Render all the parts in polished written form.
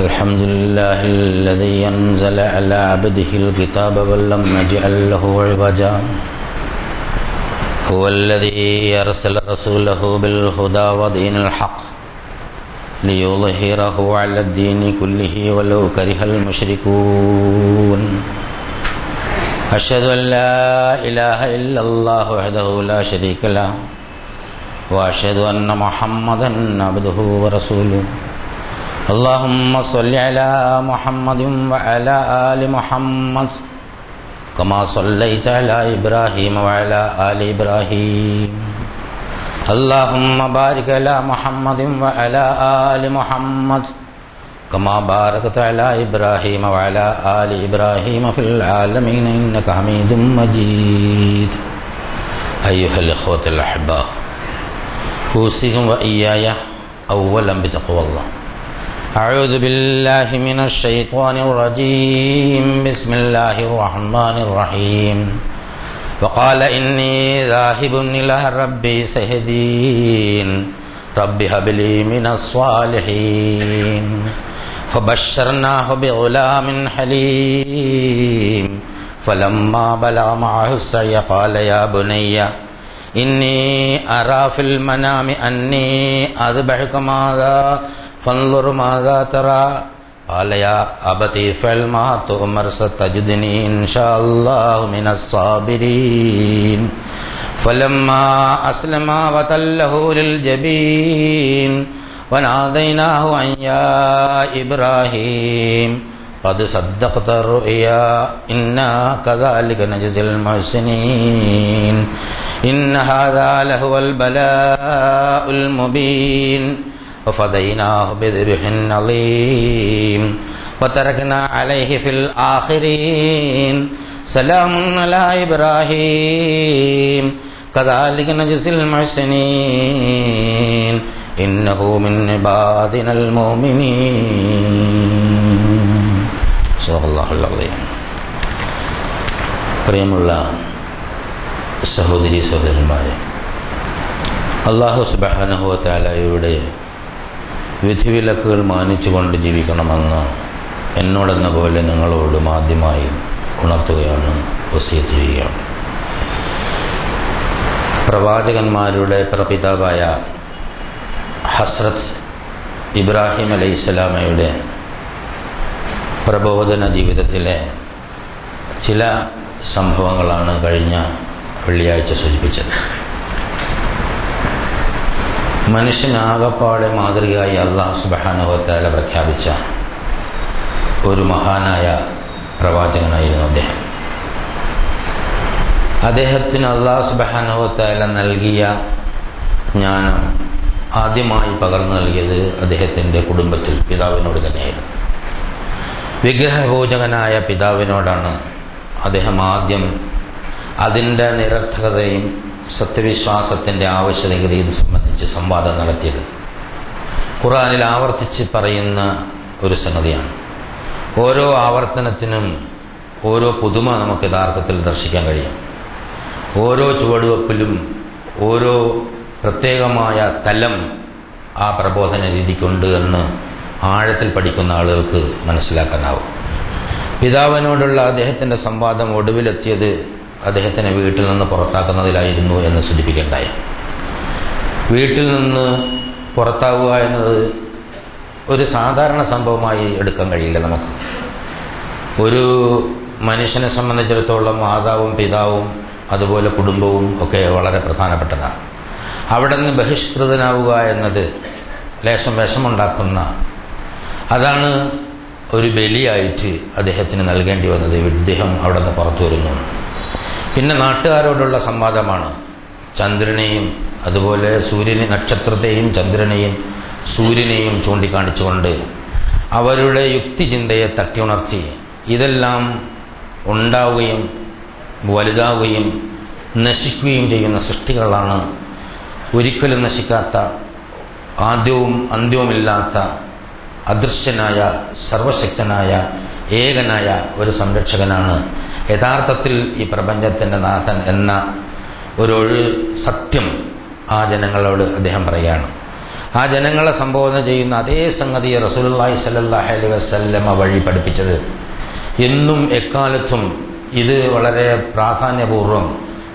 الحمد لله الذي أنزل على عبده الكتاب ولم يجعل له عوجا هو الذي أرسل رسوله بالهدى ودين الحق ليظهره على الدين كله ولو كره المشركون أشهد أن لا إله إلا الله وحده لا شريك له وأشهد أن محمدا عبده ورسوله اللهم صل على محمد وعلى آل محمد كما صليت على إبراهيم وعلى آل إبراهيم اللهم بارك على محمد وعلى آل محمد كما باركت على إبراهيم وعلى آل إبراهيم في العالمين إنك حميد مجيد أيها الإخوة الأحباء أوصيكم وإياي أولا بتقوى الله أعوذ بالله من الشيطان الرجيم بسم الله الرحمن الرحيم وقال إني ذاهب إلى ربي سيهدين رب هب لي من الصالحين فبشرناه بغلام حليم فلما بلغ معه السعي قال يا بني إني أرى في المنام أني أذبحك ماذا فانظر ماذا ترى قال يا أبت افعل ما تؤمر ستجدني إن شاء الله من الصابرين فلما أسلما وتله للجبين وناديناه أن يا إبراهيم قد صدقت الرؤيا إنا كذلك نجزي المحسنين إن هذا لهو البلاء المبين وفديناه بذبح عظيم وتركنا عليه في الآخرين سلام على إبراهيم كذلك نجزي المحسنين إنه من عبادنا المؤمنين صدق الله العظيم. പ്രിയമുള്ള സഹോദരി സഹോദരന്മാരെ, അല്ലാഹു സുബ്ഹാനഹു വ തആലയുടെ വിധിവിലക്കുകൾ മാനിച്ചുകൊണ്ട് ജീവിക്കണമെന്ന് എന്നോടെന്ന പോലെ നിങ്ങളോടും ആദ്യമായി ഉണർത്തുകയാണ്, വസിയത്ത് ചെയ്യുകയാണ്. പ്രവാചകന്മാരുടെ പ്രപിതാവായ ഹസ്രത്ത് ഇബ്രാഹിം അലൈഹിസ്സലാമയുടെ പ്രബോധന ജീവിതത്തിലെ ചില സംഭവങ്ങളാണ് കഴിഞ്ഞ വെള്ളിയാഴ്ച സൂചിപ്പിച്ചത്. മനുഷ്യനാകപ്പാടെ മാതൃകയായി അല്ലാഹു സുബ്ഹാനഹു വ തആല പ്രഖ്യാപിച്ച ഒരു മഹാനായ പ്രവാചകനായിരുന്നു അദ്ദേഹം. അദ്ദേഹത്തിന് അല്ലാഹു സുബ്ഹാനഹു വ തആല നൽകിയ ജ്ഞാനം ആദ്യമായി പകർന്നു നൽകിയത് അദ്ദേഹത്തിൻ്റെ കുടുംബത്തിൽ പിതാവിനോട് തന്നെയായിരുന്നു. വിഗ്രഹപൂജകനായ പിതാവിനോടാണ് അദ്ദേഹം ആദ്യം അതിൻ്റെ നിരർത്ഥകതയും സത്യവിശ്വാസത്തിൻ്റെ ആവശ്യകതയും സംബന്ധിച്ച് സംവാദം നടത്തിയത്. ഖുർആനിൽ ആവർത്തിച്ച് പറയുന്ന ഒരു സംഗതിയാണ്. ഓരോ ആവർത്തനത്തിനും ഓരോ പുതുമ നമുക്ക് യഥാർത്ഥത്തിൽ ദർശിക്കാൻ കഴിയും. ഓരോ ചുവടുവെപ്പിലും ഓരോ പ്രത്യേകമായ തലം ആ പ്രബോധന രീതിക്കുണ്ട് എന്ന് ആഴത്തിൽ പഠിക്കുന്ന ആളുകൾക്ക് മനസ്സിലാക്കാനാവും. പിതാവിനോടുള്ള അദ്ദേഹത്തിൻ്റെ സംവാദം ഒടുവിലെത്തിയത് അദ്ദേഹത്തിനെ വീട്ടിൽ നിന്ന് പുറത്താക്കുന്നതിലായിരുന്നു എന്ന് സൂചിപ്പിക്കേണ്ടായി. വീട്ടിൽ നിന്ന് പുറത്താവുക എന്നത് ഒരു സാധാരണ സംഭവമായി എടുക്കാൻ കഴിയില്ല നമുക്ക്. ഒരു മനുഷ്യനെ സംബന്ധിച്ചിടത്തോളം മാതാവും പിതാവും അതുപോലെ കുടുംബവും ഒക്കെ വളരെ പ്രധാനപ്പെട്ടതാണ്. അവിടെ നിന്ന് ബഹിഷ്കൃതനാവുക എന്നത് ലേശം വിഷമുണ്ടാക്കുന്ന, അതാണ് ഒരു ബലിയായിട്ട് അദ്ദേഹത്തിന് നൽകേണ്ടി വന്നത്. ഇദ്ദേഹം അവിടെ നിന്ന് പുറത്തു വരുന്നു. പിന്നെ നാട്ടുകാരോടുള്ള സംവാദമാണ്. ചന്ദ്രനെയും അതുപോലെ നക്ഷത്രത്തെയും ചന്ദ്രനെയും സൂര്യനെയും ചൂണ്ടിക്കാണിച്ചുകൊണ്ട് അവരുടെ യുക്തിചിന്തയെ തട്ടിയുണർത്തി ഇതെല്ലാം ഉണ്ടാവുകയും വലുതാവുകയും നശിക്കുകയും ചെയ്യുന്ന സൃഷ്ടികളാണ്. ഒരിക്കലും നശിക്കാത്ത, ആദ്യവും അന്ത്യവുമില്ലാത്ത, അദൃശ്യനായ, സർവശക്തനായ, ഏകനായ ഒരു സംരക്ഷകനാണ് യഥാർത്ഥത്തിൽ ഈ പ്രപഞ്ചത്തിൻ്റെ നാഥൻ എന്ന ഒരു സത്യം ആ ജനങ്ങളോട് അദ്ദേഹം പറയുകയാണ്. ആ ജനങ്ങളെ സംബോധന ചെയ്യുന്ന അതേ സംഗതി റസൂലുള്ളാഹി സ്വല്ലല്ലാഹു അലൈഹി വസല്ലമ വഴി പഠിപ്പിച്ചത് എന്നും എക്കാലത്തും ഇത് വളരെ പ്രാധാന്യപൂർവ്വം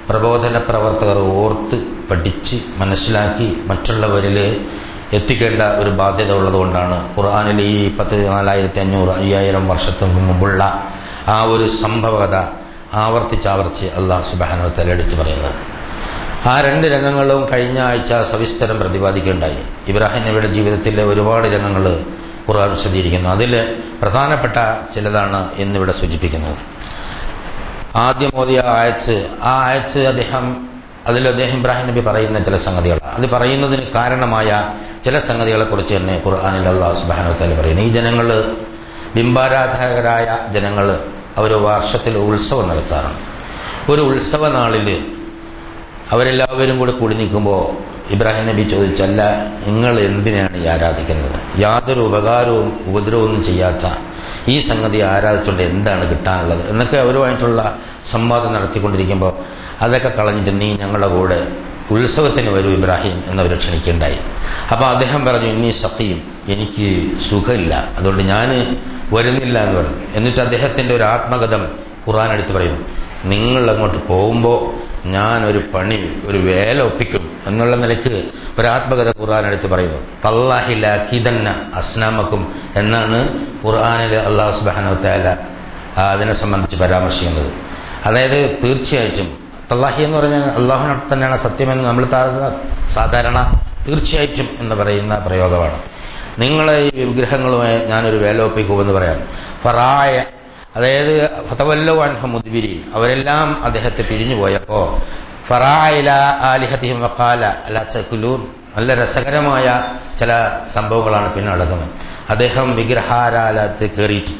പ്രബോധന പ്രവർത്തകർ ഓർത്ത് പഠിച്ച് മനസ്സിലാക്കി മറ്റുള്ളവരിൽ എത്തിക്കേണ്ട ഒരു ബാധ്യത ഉള്ളതുകൊണ്ടാണ് ഖുർആനിൽ ഈ 4500 5000 വർഷത്തിന് മുമ്പുള്ള ആ ഒരു സംഭവകഥ ആവർത്തിച്ചാവർത്തിച്ച് അല്ലാഹു സുബ്ഹാനഹു വ തആല എടുത്തു പറയുന്നത്. ആ രണ്ട് രംഗങ്ങളും കഴിഞ്ഞ ആഴ്ച സവിസ്തരം പ്രതിപാദിക്കുകയുണ്ടായി. ഇബ്രാഹിം നബിയുടെ ജീവിതത്തിലെ ഒരുപാട് രംഗങ്ങൾ ഖുർആൻ വിശദീകരിക്കുന്നു. അതിൽ പ്രധാനപ്പെട്ട ചിലതാണ് എന്നിവിടെ സൂചിപ്പിക്കുന്നത്. ആദ്യം ഓതിയ ആ ആയത്ത് അദ്ദേഹം ഇബ്രാഹിം നബി പറയുന്ന ചില സംഗതികളാണ്. അത് പറയുന്നതിന് കാരണമായ ചില സംഗതികളെക്കുറിച്ച് തന്നെ ഖുർആനിൽ അല്ലാഹു സുബ്ഹാനഹു വ തആല പറയുന്നു. ഈ ജനങ്ങൾ, ബിംബാരാധകരായ ജനങ്ങൾ, അവർ വർഷത്തിൽ ഉത്സവം നടത്താറുണ്ട്. ഒരു ഉത്സവ നാളിൽ അവരെല്ലാവരും കൂടി നിൽക്കുമ്പോൾ ഇബ്രാഹിം നബി ചോദിച്ചല്ല, നിങ്ങൾ എന്തിനാണ് ഈ ആരാധിക്കുന്നത്? യാതൊരു ഉപകാരവും ഉപദ്രവമൊന്നും ചെയ്യാത്ത ഈ സംഗതി ആരാധിച്ചുകൊണ്ട് എന്താണ് കിട്ടാനുള്ളത് എന്നൊക്കെ അവരുമായിട്ടുള്ള സംവാദം നടത്തിക്കൊണ്ടിരിക്കുമ്പോൾ അതൊക്കെ കളഞ്ഞിട്ട് നീ ഞങ്ങളുടെ കൂടെ ഉത്സവത്തിന് വരൂ ഇബ്രാഹിം എന്നവർ ക്ഷണിക്കുകയുണ്ടായി. അപ്പോൾ അദ്ദേഹം പറഞ്ഞു, ഇന്നീ സഖീം, എനിക്ക് സുഖമില്ല, അതുകൊണ്ട് ഞാൻ വരുന്നില്ല എന്ന് പറഞ്ഞു. എന്നിട്ട് അദ്ദേഹത്തിൻ്റെ ഒരു ആത്മകഥം ഖുർആൻ എടുത്ത് പറയുന്നു, നിങ്ങൾ അങ്ങോട്ട് പോകുമ്പോൾ ഞാനൊരു ഒരു വേല ഒപ്പിക്കും എന്നുള്ള നിലയ്ക്ക് ഒരാത്മകഥ ഖുർആൻ എടുത്ത് പറയുന്നു. തല്ലാഹി ലഅകിദന്ന അസ്നാമക്കും എന്നാണ് ഖുർആനിൽ അല്ലാഹു സുബ്ഹാനഹു വ തആല അതിനെ സംബന്ധിച്ച് പരാമർശിക്കുന്നത്. അതായത് തീർച്ചയായിട്ടും തല്ലാഹി എന്ന് പറഞ്ഞാൽ അള്ളാഹുവിനോട് തന്നെയാണ് സത്യമെന്ന് നമ്മൾ സാധാരണ തീർച്ചയായിട്ടും എന്ന് പറയുന്ന പ്രയോഗമാണ്. നിങ്ങളെ ഈ വിഗ്രഹങ്ങളുമായി ഞാനൊരു വേല ഒപ്പിക്കുമെന്ന് പറയാം. ഫറായ, അതായത് ഫതവല്ലൗ അൻഹു മുദ്ബിരീൻ, അവരെല്ലാം അദ്ദേഹത്തെ പിരിഞ്ഞു പോയപ്പോൾ ഫറായില ആലിഹതിഹിം വഖാല അലാ തഅകുലൂൻ, നല്ല രസകരമായ ചില സംഭവങ്ങളാണ് പിന്നെ നടക്കുന്നത്. അദ്ദേഹം വിഗ്രഹാരാലയത്തിൽ കയറിയിട്ട്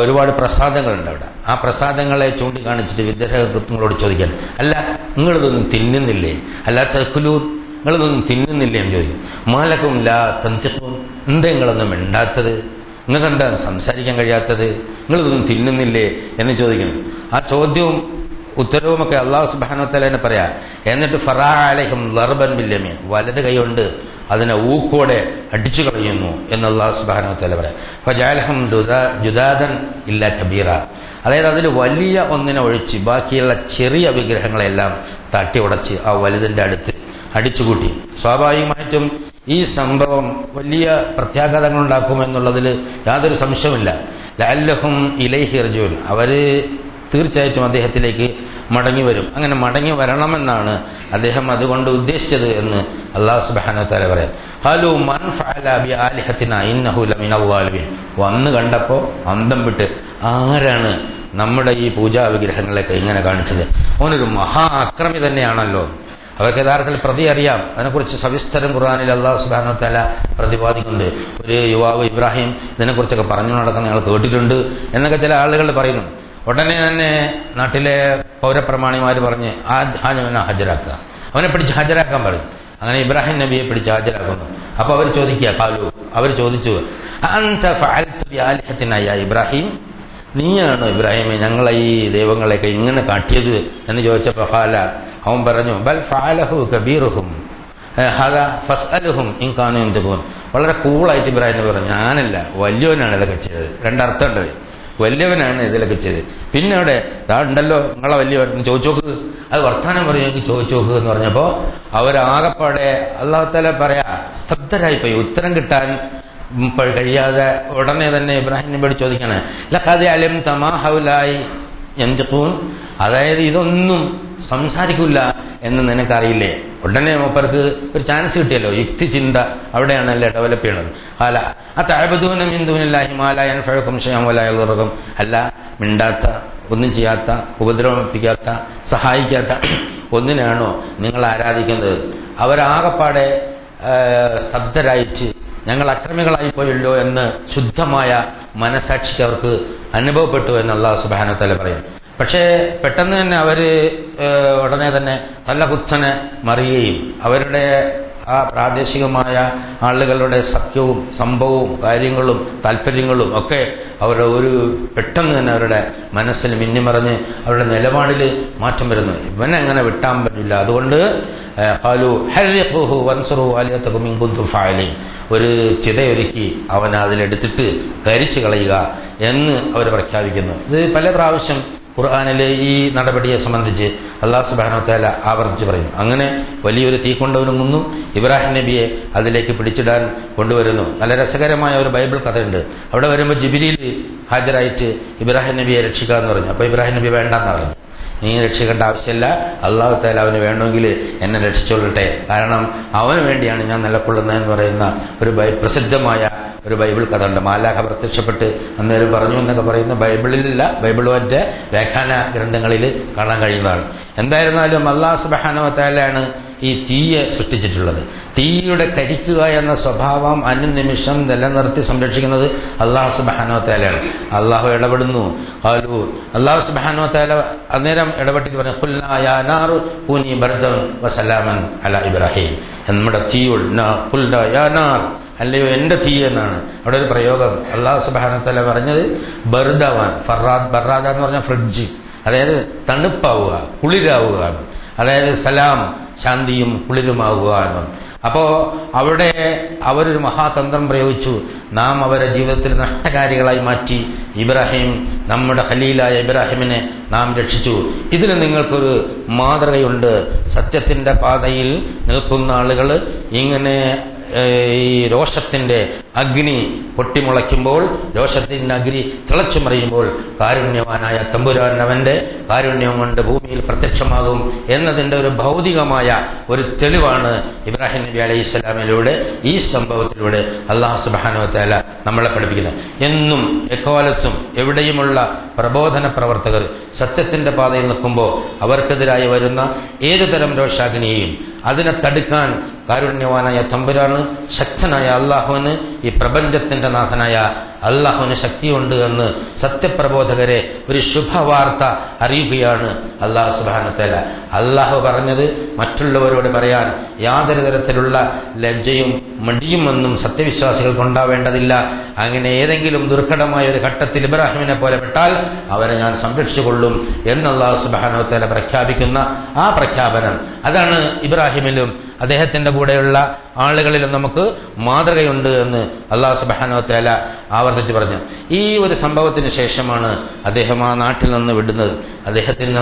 ഒരുപാട് പ്രസാദങ്ങളുണ്ട് അവിടെ. ആ പ്രസാദങ്ങളെ ചൂണ്ടിക്കാണിച്ചിട്ട് വിഗ്രഹങ്ങളോട് ചോദിക്കാൻ, അല്ല നിങ്ങളിതൊന്നും തിന്നുന്നില്ലേ? അല്ലാ തഅകുലൂൻ, നിങ്ങളിതൊന്നും തിന്നുന്നില്ലേ എന്ന് ചോദിക്കും. മാലക്കും ലാ തൻതിഖൂൻ, എന്താ നിങ്ങളൊന്നും മിണ്ടാത്തത്? നിങ്ങൾക്ക് എന്താ സംസാരിക്കാൻ കഴിയാത്തത്? നിങ്ങളിതൊന്നും തിന്നുന്നില്ലേ എന്ന് ചോദിക്കുന്നു. ആ ചോദ്യവും ഉത്തരവുമൊക്കെ അല്ലാഹു സുബ്ഹാനഹു വ തആല തന്നെ പറയാ. എന്നിട്ട് ഫറാ അലൈഹിം ദർബൻ ബിൽ യമീൻ, വലത് കൈകൊണ്ട് അതിനെ ഊക്കോടെ അടിച്ചു കളയുന്നു എന്ന് അല്ലാഹു സുബ്ഹാനഹു വ തആല പറയാം. ഫജഅലഹും ജുദാദൻ ഇല്ലാ കബീറ, അതായത് അതിൽ വലിയ ഒന്നിനെ ഒഴിച്ച് ബാക്കിയുള്ള ചെറിയ വിഗ്രഹങ്ങളെല്ലാം തട്ടി ഉടച്ച് ആ വലുതിൻ്റെ അടുത്ത് അടിച്ചുകൂട്ടി. സ്വാഭാവികമായിട്ടും ഈ സംഭവം വലിയ പ്രത്യാഘാതങ്ങൾ ഉണ്ടാക്കുമെന്നുള്ളതിൽ യാതൊരു സംശയമില്ല. ലഅല്ലഹും ഇലൈഹി യർജൂൻ, അവർ തീർച്ചയായിട്ടും അദ്ദേഹത്തിലേക്ക് മടങ്ങി വരും. അങ്ങനെ മടങ്ങി വരണമെന്നാണ് അദ്ദേഹം അതുകൊണ്ട് ഉദ്ദേശിച്ചത് എന്ന് അല്ലാഹു സുബ്ഹാനഹു വ തആല പറയാം. ഖാലൂ മൻ ഫഅല ബി ആലിഹത്തിനാ ഇന്നഹു ലമിനൽ ളാലിബീൻ, വന്ന് കണ്ടപ്പോൾ അന്തം വിട്ട്, ആരാണ് നമ്മുടെ ഈ പൂജാ വിഗ്രഹങ്ങളൊക്കെ ഇങ്ങനെ കാണിച്ചത്? അവനൊരു മഹാ അക്രമി തന്നെയാണല്ലോ. അവർക്ക് യഥാർത്ഥത്തിൽ പ്രതി അറിയാം. അതിനെക്കുറിച്ച് സവിസ്തരം ഖുർആനിൽ അല്ലാഹു സുബ്ഹാനഹു വ തആല പ്രതിപാദിക്കുന്നുണ്ട്. ഒരു യുവാവ് ഇബ്രാഹിം ഇതിനെക്കുറിച്ചൊക്കെ പറഞ്ഞു നടക്കുന്ന ഞങ്ങൾ കേട്ടിട്ടുണ്ട് എന്നൊക്കെ ചില ആളുകൾ പറയുന്നു. ഉടനെ തന്നെ നാട്ടിലെ പൗരപ്രമാണിമാർ പറഞ്ഞ് അവനെ ഹാജരാക്കുക, അവനെ പിടിച്ച് ഹാജരാക്കാൻ പറയും. അങ്ങനെ ഇബ്രാഹിം നബിയെ പിടിച്ച് ഹാജരാക്കുന്നു. അപ്പോൾ അവർ ചോദിച്ചു, അൻത ഫഅൽത ബി ആലിഹത്തിനാ യാ ഇബ്രാഹിം, നീയാണോ ഇബ്രാഹിമെ ഞങ്ങളെ ഈ ദൈവങ്ങളെയൊക്കെ ഇങ്ങനെ കാട്ടിയത് എന്ന് ചോദിച്ചപ്പോൾ ഖാല, അവൻ പറഞ്ഞു, ബൽ ഫഅലഹു കബീറുഹും ഹദാ ഫസ്അലുഹും ഇൻ കാനൂ യൻതിഖൂൻ. വളരെ കൂളായിട്ട് ഇബ്രാഹിം നബി പറഞ്ഞു, ഞാനല്ല, വലിയവനാണ് ഇതൊക്കെ ചെയ്തത്. രണ്ടർത്ഥം ഉണ്ട്, വലിയവനാണ് ഇതിലൊക്കെ ചെയ്തത്. പിന്നെ അവിടെ ഉണ്ടല്ലോ നിങ്ങളെ വലിയവൻ ചോദിച്ചു നോക്ക്, അത് വർത്താനം പറയുമെങ്കിൽ ചോദിച്ചു നോക്ക് എന്ന് പറഞ്ഞപ്പോൾ അവരാകപ്പാടെ അല്ലാഹു തആല പറയാ സ്തബ്ധരായിപ്പോയി. ഉത്തരം കിട്ടാൻ കഴിയാതെ ഉടനെ തന്നെ ഇബ്രാഹിം നബിയോട് ചോദിക്കാണ്, ലഖദ് അലിംത മാ ഹൗലായി യൻതിഖൂൻ, അതായത് ഇതൊന്നും സംസാരിക്കില്ല എന്ന് നിനക്കറിയില്ലേ? ഉടനെ മൂപ്പർക്ക് ഒരു ചാൻസ് കിട്ടിയല്ലോ. യുക്തി ചിന്ത അവിടെയാണല്ലേ ഡെവലപ്പ് ചെയ്യണത്. അല്ല അതഅബുദൂന മിൻ ദൂനില്ലാഹി മാ ലാ യൻഫഉകും ശൈഅൻ വലാ യദുറുകും, അല്ല മിണ്ടാത്ത ഒന്നും ചെയ്യാത്ത, ഉപദ്രവിപ്പിക്കാത്ത, സഹായിക്കാത്ത ഒന്നിനാണോ നിങ്ങൾ ആരാധിക്കുന്നത്? അവരാകപ്പാടെ സ്തബ്ധരായിട്ട് ഞങ്ങൾ അക്രമികളായിപ്പോയല്ലോ എന്ന് ശുദ്ധമായ മനസാക്ഷിക്ക് അവർക്ക് അനുഭവപ്പെട്ടു എന്ന് അല്ലാഹു സുബ്ഹാനഹു വ തആല പറയും. പക്ഷേ പെട്ടെന്ന് തന്നെ അവര് ഉടനെ തന്നെ തല്ലകുത്തനെ മറിയുകയും അവരുടെ ആ പ്രാദേശികമായ ആളുകളുടെ സത്യവും സംഭവവും കാര്യങ്ങളും താല്പര്യങ്ങളും ഒക്കെ അവരുടെ പെട്ടെന്ന് തന്നെ അവരുടെ മനസ്സിൽ മിന്നിമറിഞ്ഞ് അവരുടെ നിലപാടിൽ മാറ്റം വരുന്നു. ഇവനങ്ങനെ വിട്ടാൻ പറ്റില്ല. അതുകൊണ്ട് ഒരു ചിതയൊരുക്കി അവൻ അതിലെടുത്തിട്ട് കരിച്ചു കളയുക എന്ന് അവർ പ്രഖ്യാപിക്കുന്നു. ഇത് പല പ്രാവശ്യം ഖുർആനിലെ ഈ നടപടിയെ സംബന്ധിച്ച് അല്ലാഹു സുബ്ഹാനഹു വ തആല ആവർത്തിച്ച് പറയുന്നു. അങ്ങനെ വലിയൊരു തീ കൊണ്ടുവരുന്നു, ഇബ്രാഹിം നബിയെ അതിലേക്ക് പിടിച്ചിടാൻ കൊണ്ടുവരുന്നു. നല്ല രസകരമായ ഒരു ബൈബിൾ കഥയുണ്ട്. അവിടെ വരുമ്പോൾ ജിബ്രീൽ ഹാജരായിട്ട് ഇബ്രാഹിം നബിയെ രക്ഷിക്കാമെന്ന് പറഞ്ഞു. അപ്പോൾ ഇബ്രാഹിം നബി വേണ്ടെന്ന് പറഞ്ഞു. നീ രക്ഷിക്കേണ്ട ആവശ്യമില്ല, അല്ലാഹു തആല അവന് വേണമെങ്കിൽ എന്നെ രക്ഷിച്ചോളട്ടെ, കാരണം അവന് വേണ്ടിയാണ് ഞാൻ നിലകൊള്ളുന്നതെന്ന് പറയുന്ന ഒരു പ്രസിദ്ധമായ ഒരു ബൈബിൾ കഥ ഉണ്ട്. മാലാഖ പ്രത്യക്ഷപ്പെട്ട് അന്നേരം പറഞ്ഞു എന്നൊക്കെ പറയുന്ന ബൈബിളിലില്ല, ബൈബിളിന്റെ വ്യാഖ്യാന ഗ്രന്ഥങ്ങളിൽ കാണാൻ കഴിയുന്നതാണ്. എന്തായിരുന്നാലും അല്ലാഹു സുബ്ഹാനഹു വ തആലയാണ് ഈ തീയെ സൃഷ്ടിച്ചിട്ടുള്ളത്. തീയുടെ കരിക്കുക എന്ന സ്വഭാവം അനുനിമിഷം നിലനിർത്തി സംരക്ഷിക്കുന്നത് അല്ലാഹു സുബ്ഹാനഹു വ തആലയാണ്. അല്ലാഹു ഇടപെടുന്നു. അല്ലാഹു സുബ്ഹാനഹു വ തആല അന്നേരം ഇടപെട്ടിട്ട് പറഞ്ഞു, ഖുൽനാ യാ നാറു കൂനി ബർദൻ വസലാമൻ അലാ ഇബ്രാഹിം. നമ്മുടെ തീയോട് ഖുൽനാ യാ നാർ, അല്ലയോ എന്റെ തീ എന്നാണ് അവിടെ ഒരു പ്രയോഗം. അല്ലാഹു സുബ്ഹാനഹു വ തആല പറഞ്ഞത് ബർദവാൻ, ബറാദ എന്ന് പറഞ്ഞാൽ ഫ്രിഡ്ജ്, അതായത് തണുപ്പാവുക, കുളിരാവുക, അതായത് സലാം ശാന്തിയും കുളിരുമാവുക എന്നും. അപ്പോ അവിടെ അവരൊരു മഹാതന്ത്രം പ്രയോഗിച്ചു. നാം അവരെ ജീവിതത്തിൽ നഷ്ടകാരികളായി മാറ്റി ഇബ്രാഹിം, നമ്മുടെ ഖലീലായ ഇബ്രാഹിമിനെ നാം രക്ഷിച്ചു. ഇതിൽ നിങ്ങൾക്കൊരു മാതൃകയുണ്ട്. സത്യത്തിന്റെ പാതയിൽ നിൽക്കുന്ന ആളുകൾ ഇങ്ങനെ ഈ രോഷത്തിന്റെ അഗ്നി പൊട്ടിമുളയ്ക്കുമ്പോൾ, രോഷത്തിന്റെ അഗ്നി തിളച്ചു മറിയുമ്പോൾ കാരുണ്യവാനായ തമ്പുരാൻ അവന്റെ കാരുണ്യം കൊണ്ട് ഭൂമിയിൽ പ്രത്യക്ഷമാകും എന്നതിന്റെ ഒരു ഭൗതികമായ ഒരു തെളിവാണ് ഇബ്രാഹിം നബി അലൈഹിസ്സലാമിലൂടെ, ഈ സംഭവത്തിലൂടെ അല്ലാഹു സുബ്ഹാനഹു വ തആല നമ്മളെ പഠിപ്പിക്കുന്നത്. എന്നും എക്കാലത്തും എവിടെയുമുള്ള പ്രബോധന പ്രവർത്തകർ സത്യത്തിന്റെ പാതയിൽ നിൽക്കുമ്പോൾ അവർക്കെതിരായി വരുന്ന ഏതു തരം രോഷാഗ്നിയെയും അതിനെ തടുക്കാൻ കാരുണ്യവാനായ തമ്പുരാന്, ശക്തനായ അല്ലാഹുവിന്, ഈ പ്രപഞ്ചത്തിന്റെ നാഥനായ അല്ലാഹുവിന് ശക്തിയുണ്ട് എന്ന് സത്യപ്രബോധകരെ ഒരു ശുഭവാർത്ത അറിയുകയാണ് അല്ലാഹു സുബ്ഹാനഹു വ തആല. അല്ലാഹു പറഞ്ഞത് മറ്റുള്ളവരോട് പറയാൻ യാതൊരു തരത്തിലുള്ള ലജ്ജയും മടിയുമൊന്നും സത്യവിശ്വാസികൾക്ക് ഉണ്ടാവേണ്ടതില്ല. അങ്ങനെ ഏതെങ്കിലും ദുർഘടമായ ഒരു ഘട്ടത്തിൽ ഇബ്രാഹിമിനെ പോലെ പെട്ടാൽ അവരെ ഞാൻ സംരക്ഷിച്ചുകൊള്ളും എന്ന് അല്ലാഹു സുബ്ഹാനഹു വ തആല പ്രഖ്യാപിക്കുന്ന ആ പ്രഖ്യാപനം, അതാണ് ഇബ്രാഹിമിലും അദ്ദേഹത്തിന്റെ കൂടെയുള്ള ആളുകളിലും നമുക്ക് മാതൃകയുണ്ട് എന്ന് അല്ലാഹു സുബ്ഹാനഹു വ തആല ആവർത്തിച്ച് പറഞ്ഞു. ഈ ഒരു സംഭവത്തിന് ശേഷമാണ് അദ്ദേഹം ആ നാട്ടിൽ നിന്ന് വിടുന്നത്. അദ്ദേഹത്തിന്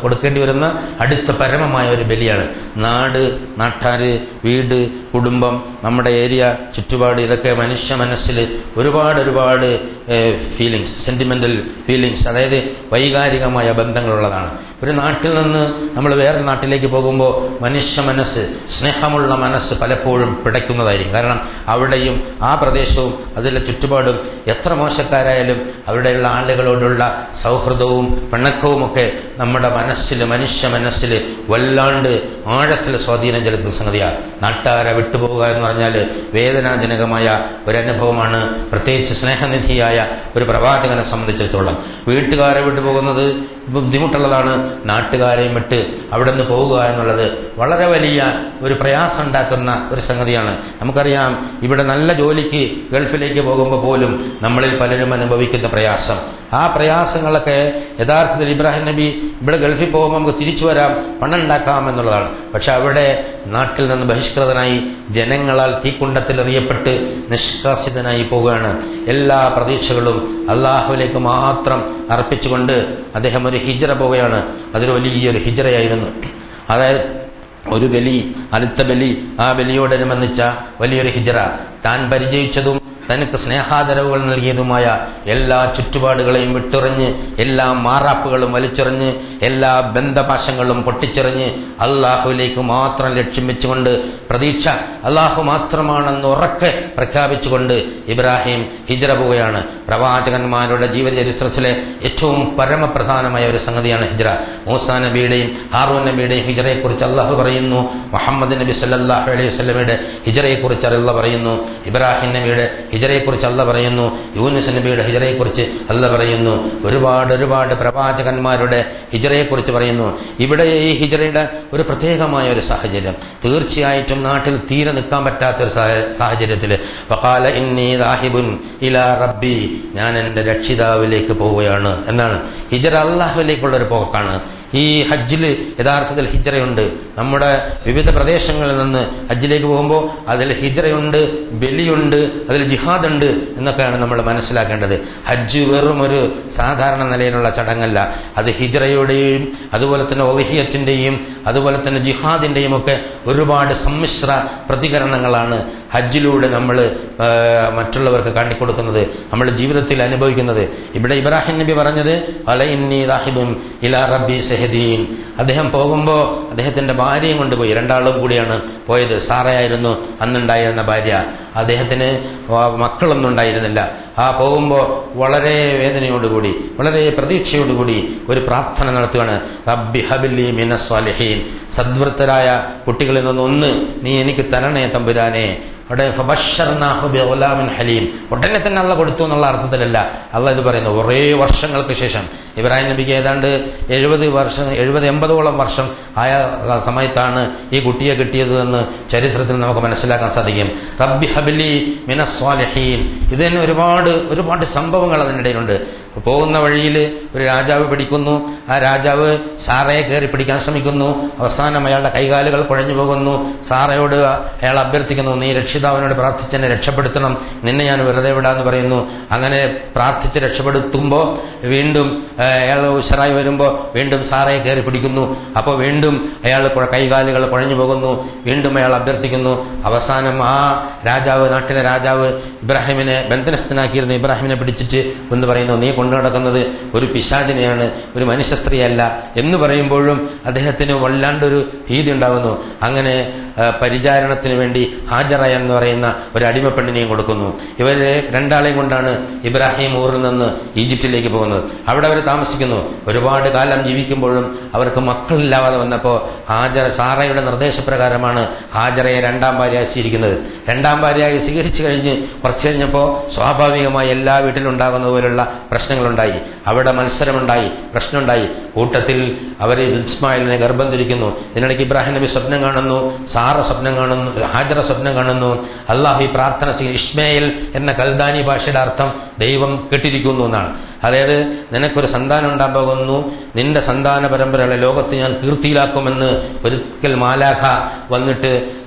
കൊടുക്കേണ്ടി വരുന്ന അടുത്ത പരമമായ ഒരു ബലിയാണ്. നാട്, നാട്ടാര്, വീട്, കുടുംബം, നമ്മുടെ ഏരിയ, ചുറ്റുപാട്, ഇതൊക്കെ മനുഷ്യ മനസ്സിൽ ഒരുപാട് ഫീലിങ്സ്, സെന്റിമെന്റൽ ഫീലിങ്സ്, അതായത് വൈകാരികമായ ബന്ധങ്ങളുള്ളതാണ്. ഒരു നാട്ടിൽ നിന്ന് നമ്മൾ വേറൊരു നാട്ടിലേക്ക് പോകുമ്പോൾ മനുഷ്യ മനസ്സ്, സ്നേഹമുള്ള മനസ്സ് പലപ്പോഴും പിടയ്ക്കുന്നതായിരിക്കും. കാരണം അവിടെയും ആ പ്രദേശവും അതിലെ ചുറ്റുപാടും എത്ര മോശക്കാരായാലും അവിടെയുള്ള ആളുകളോടുള്ള സൗഹൃദവും പിണക്കവുമൊക്കെ നമ്മുടെ മനസ്സിൽ, മനുഷ്യ മനസ്സിൽ വല്ലാണ്ട് ആഴത്തിൽ സ്വാധീനം ചെലുത്തുന്ന സംഗതിയാണ്. നാട്ടുകാരെ വിട്ടുപോകുക എന്ന് പറഞ്ഞാൽ വേദനാജനകമായ ഒരനുഭവമാണ്, പ്രത്യേകിച്ച് സ്നേഹനിധിയായ ഒരു പ്രവാചകനെ സംബന്ധിച്ചിടത്തോളം. വീട്ടുകാരെ വിട്ടുപോകുന്നത് ബുദ്ധിമുട്ടുള്ളതാണ്. നാട്ടുകാരെയും വിട്ട് അവിടെ നിന്ന് പോവുക എന്നുള്ളത് വളരെ വലിയ ഒരു പ്രയാസം ഉണ്ടാക്കുന്ന ഒരു സംഗതിയാണ്. നമുക്കറിയാം, ഇവിടെ നല്ല ജോലിക്ക് ഗൾഫിലേക്ക് പോകുമ്പോൾ പോലും നമ്മളിൽ പലരും അനുഭവിക്കുന്ന പ്രയാസം. ആ പ്രയാസങ്ങളൊക്കെ യഥാർത്ഥത്തിൽ ഇബ്രാഹിം നബി ഇവിടെ ഗൾഫിൽ പോകുമ്പോൾ നമുക്ക് തിരിച്ചു വരാം, പണം ഉണ്ടാക്കാം എന്നുള്ളതാണ്. പക്ഷെ അവിടെ നാട്ടിൽ നിന്ന് ബഹിഷ്കൃതനായി ജനങ്ങളാൽ തീക്കുണ്ടത്തിൽ എറിയപ്പെട്ട് നിഷ്കാസിതനായി പോവുകയാണ്. എല്ലാ പ്രതീക്ഷകളും അള്ളാഹുവിലേക്ക് മാത്രം അർപ്പിച്ചുകൊണ്ട് അദ്ദേഹം ഒരു ഹിജ്റ പോവുകയാണ്. അതൊരു വലിയൊരു ഹിജ്റയായിരുന്നു. അതായത് ഒരു ബലി, അടുത്ത ബലി, ആ ബലിയോടനുബന്ധിച്ച വലിയൊരു ഹിജ്റ. താൻ പരിചയിച്ചതും തനിക്ക് സ്നേഹാദരവുകൾ നൽകിയതുമായ എല്ലാ ചുറ്റുപാടുകളെയും വിട്ടെറിഞ്ഞ് എല്ലാ മാറാപ്പുകളും വലിച്ചെറിഞ്ഞ് എല്ലാ ബന്ധപാശങ്ങളും പൊട്ടിച്ചെറിഞ്ഞ് അള്ളാഹുവിലേക്ക് മാത്രം ലക്ഷ്യം വെച്ചുകൊണ്ട് പ്രതീക്ഷ അള്ളാഹു മാത്രമാണെന്ന് ഉറക്കെ പ്രഖ്യാപിച്ചുകൊണ്ട് ഇബ്രാഹിം ഹിജ്റ പോവുകയാണ്. പ്രവാചകന്മാരുടെ ജീവചരിത്രത്തിലെ ഏറ്റവും പരമപ്രധാനമായ ഒരു സംഗതിയാണ് ഹിജ്റ. മൂസാ നബിയുടെയും ഹാറൂൻ നബിയുടെയും ഹിജ്റയെക്കുറിച്ച് അള്ളാഹു പറയുന്നു. മുഹമ്മദ് നബി സല്ലല്ലാഹു അലൈഹി വസല്ലമയുടെ ഹിജ്റയെക്കുറിച്ച് അല്ലാഹു പറയുന്നു. ഇബ്രാഹിം നബിയുടെ ഹിജ്റയെക്കുറിച്ച് അല്ലാഹു പറയുന്നു. യൂനുസ് നബിയുടെ ഹിജ്റയെക്കുറിച്ച് അല്ലാഹു പറയുന്നു. ഒരുപാട് പ്രവാചകന്മാരുടെ ഹിജ്റയെക്കുറിച്ച് പറയുന്നു. ഇവിടെ ഈ ഹിജ്റയുടെ ഒരു പ്രത്യേകമായ ഒരു സാഹചര്യം, തീർച്ചയായിട്ടും നാട്ടിൽ തീരെ നിൽക്കാൻ പറ്റാത്തൊരു സാഹചര്യത്തിൽ വഖാല ഇന്നി ദാഹിബുൻ ഇലാ റബ്ബി, ഞാൻ എൻ്റെ രക്ഷിതാവിലേക്ക് പോവുകയാണ് എന്നാണ്. ഹിജ്റ അള്ളാഹുവിലേക്കുള്ളൊരു പോക്കാണ്. ഈ ഹജ്ജിൽ യഥാർത്ഥത്തിൽ ഹിജ്റയുണ്ട്. നമ്മുടെ വിവിധ പ്രദേശങ്ങളിൽ നിന്ന് ഹജ്ജിലേക്ക് പോകുമ്പോൾ അതിൽ ഹിജ്റയുണ്ട്, ബലിയുണ്ട്, അതിൽ ജിഹാദുണ്ട് എന്നൊക്കെയാണ് നമ്മൾ മനസ്സിലാക്കേണ്ടത്. ഹജ്ജ് വെറും ഒരു സാധാരണ നിലയിലുള്ള ചടങ്ങല്ല. അത് ഹിജ്റയുടെയും അതുപോലെ തന്നെ ഉദ്ഹിയ്യത്തിൻ്റെയും അതുപോലെ തന്നെ ജിഹാദിൻ്റെയും ഒക്കെ ഒരുപാട് സമ്മിശ്ര പ്രതികരണങ്ങളാണ് ഹജ്ജിലൂടെ നമ്മൾ മറ്റുള്ളവർക്ക് കാണിക്കൊടുക്കുന്നത്, നമ്മൾ ജീവിതത്തിൽ അനുഭവിക്കുന്നത്. ഇവിടെ ഇബ്രാഹിം നബി പറഞ്ഞത് അല ഇന്നി ദാഹിബുൻ ഇലാ റബ്ബി സഹദീൻ. അദ്ദേഹം പോകുമ്പോൾ അദ്ദേഹത്തിന്റെ ഭാര്യയും കൊണ്ടുപോയി. രണ്ടാളും കൂടിയാണ് പോയത്. സാറയായിരുന്നു അന്നുണ്ടായിരുന്ന ഭാര്യ. അദ്ദേഹത്തിന് മക്കളൊന്നും ഉണ്ടായിരുന്നില്ല. ആ പോകുമ്പോൾ വളരെ വേദനയോടുകൂടി വളരെ പ്രതീക്ഷയോടുകൂടി ഒരു പ്രാർത്ഥന നടത്തുകയാണ്. റബ്ബി ഹബിലി മിനസ് സ്വാലിഹീൻ, സദ്വൃത്തരായ കുട്ടികളിൽ നിന്നൊന്ന് നീ എനിക്ക് തരണേ തമ്പുരാനെ. അവിടെ ഫബശ്ശർനാഹു ബിഗുലാമിൻ ഹലീം, ഉടനെ തന്നെ അള്ളാഹ് കൊടുത്തു എന്നുള്ള അർത്ഥത്തിലല്ല അള്ളാഹ് ഇത് പറയുന്നു. കുറേ വർഷങ്ങൾക്ക് ശേഷം ഇബ്രാഹിം നബിക്ക് ഏതാണ്ട് 70-80 വർഷം ആയ സമയത്താണ് ഈ കുട്ടിയെ കിട്ടിയത് എന്ന് ചരിത്രത്തിൽ നമുക്ക് മനസ്സിലാക്കാൻ സാധിക്കും. റബ്ബി ഹബിലി മിനസ് സ്വാലിഹീൻ. ഇത് തന്നെ ഒരുപാട് സംഭവങ്ങൾ അതിനിടയിലുണ്ട്. പോകുന്ന വഴിയിൽ ഒരു രാജാവ് പിടിക്കുന്നു. ആ രാജാവ് സാറയെ കയറി പിടിക്കാൻ ശ്രമിക്കുന്നു. അവസാനം അയാളുടെ കൈകാലുകൾ കുഴഞ്ഞു പോകുന്നു. സാറയോട് അയാൾ അഭ്യർത്ഥിക്കുന്നു, നീ രക്ഷിതാവിനോട് പ്രാർത്ഥിച്ച് എന്നെ രക്ഷപ്പെടുത്തണം, നിന്നെ ഞാൻ വെറുതെ വിടാന്ന് പറയുന്നു. അങ്ങനെ പ്രാർത്ഥിച്ച് രക്ഷപ്പെടുത്തുമ്പോൾ വീണ്ടും അയാൾ ഉഷറായി വരുമ്പോൾ വീണ്ടും സാറയെ കയറി പിടിക്കുന്നു. അപ്പോൾ വീണ്ടും അയാൾ കൈകാലുകൾ കുഴഞ്ഞു പോകുന്നു. വീണ്ടും അയാൾ അഭ്യർത്ഥിക്കുന്നു. അവസാനം ആ രാജാവ്, നാട്ടിലെ രാജാവ് ഇബ്രാഹിമിനെ ബന്ധനസ്ഥനാക്കിയിരുന്ന ഇബ്രാഹിമിനെ പിടിച്ചിട്ട് എന്ന് പറയുന്നു, നീ കൊണ്ടു നടക്കുന്നത് ഒരു പിശാചിനെയാണ്, ഒരു മനുഷ്യ സ്ത്രീയല്ല എന്ന് പറയുമ്പോഴും അദ്ദേഹത്തിന് വല്ലാണ്ടൊരു ഭീതി ഉണ്ടാകുന്നു. അങ്ങനെ പരിചാരണത്തിന് വേണ്ടി ഹാജറ എന്ന് പറയുന്ന ഒരു അടിമപ്പെണ്ണിനെയും കൊടുക്കുന്നു. ഇവരെ രണ്ടാളെയും കൊണ്ടാണ് ഇബ്രാഹിം ഊറിൽ നിന്ന് ഈജിപ്തിലേക്ക് പോകുന്നത്. അവിടെ അവർ താമസിക്കുന്നു. ഒരുപാട് കാലം ജീവിക്കുമ്പോഴും അവർക്ക് മക്കളില്ലാതെ വന്നപ്പോൾ സാറയുടെ നിർദ്ദേശപ്രകാരമാണ് ഹാജറയെ രണ്ടാം ഭാര്യയായി സ്വീകരിക്കുന്നത്. രണ്ടാം ഭാര്യയായി സ്വീകരിച്ചു കഴിഞ്ഞ് കുറച്ച് കഴിഞ്ഞപ്പോൾ സ്വാഭാവികമായി എല്ലാ വീട്ടിലുണ്ടാകുന്നത് പോലുള്ള പ്രശ്നങ്ങളുണ്ടായി. അവിടെ മത്സരമുണ്ടായി, പ്രശ്നമുണ്ടായി. കൂട്ടത്തിൽ അവർ ഇസ്മായിലിനെ ഗർഭം ധരിക്കുന്നു. ഇതിനിടയ്ക്ക് ഇബ്രാഹിം നബി സ്വപ്നം കാണുന്നു, സാറ സ്വപ്നം കാണുന്നു, ഹാജറ സ്വപ്നം കാണുന്നു. അള്ളാഹു ഈ പ്രാർത്ഥന ഇസ്മായിൽ എന്ന കൽദാനി ഭാഷയുടെ അർത്ഥം ദൈവം കേട്ടിരിക്കുന്നു എന്നാണ്. അതായത് നിനക്കൊരു സന്താനം ഉണ്ടാകാൻ പോകുന്നു, നിന്റെ സന്താന പരമ്പരകളെ ലോകത്ത് ഞാൻ കീർത്തിയിലാക്കുമെന്ന് ഒരിക്കൽ മാലാഖ വന്നിട്ട്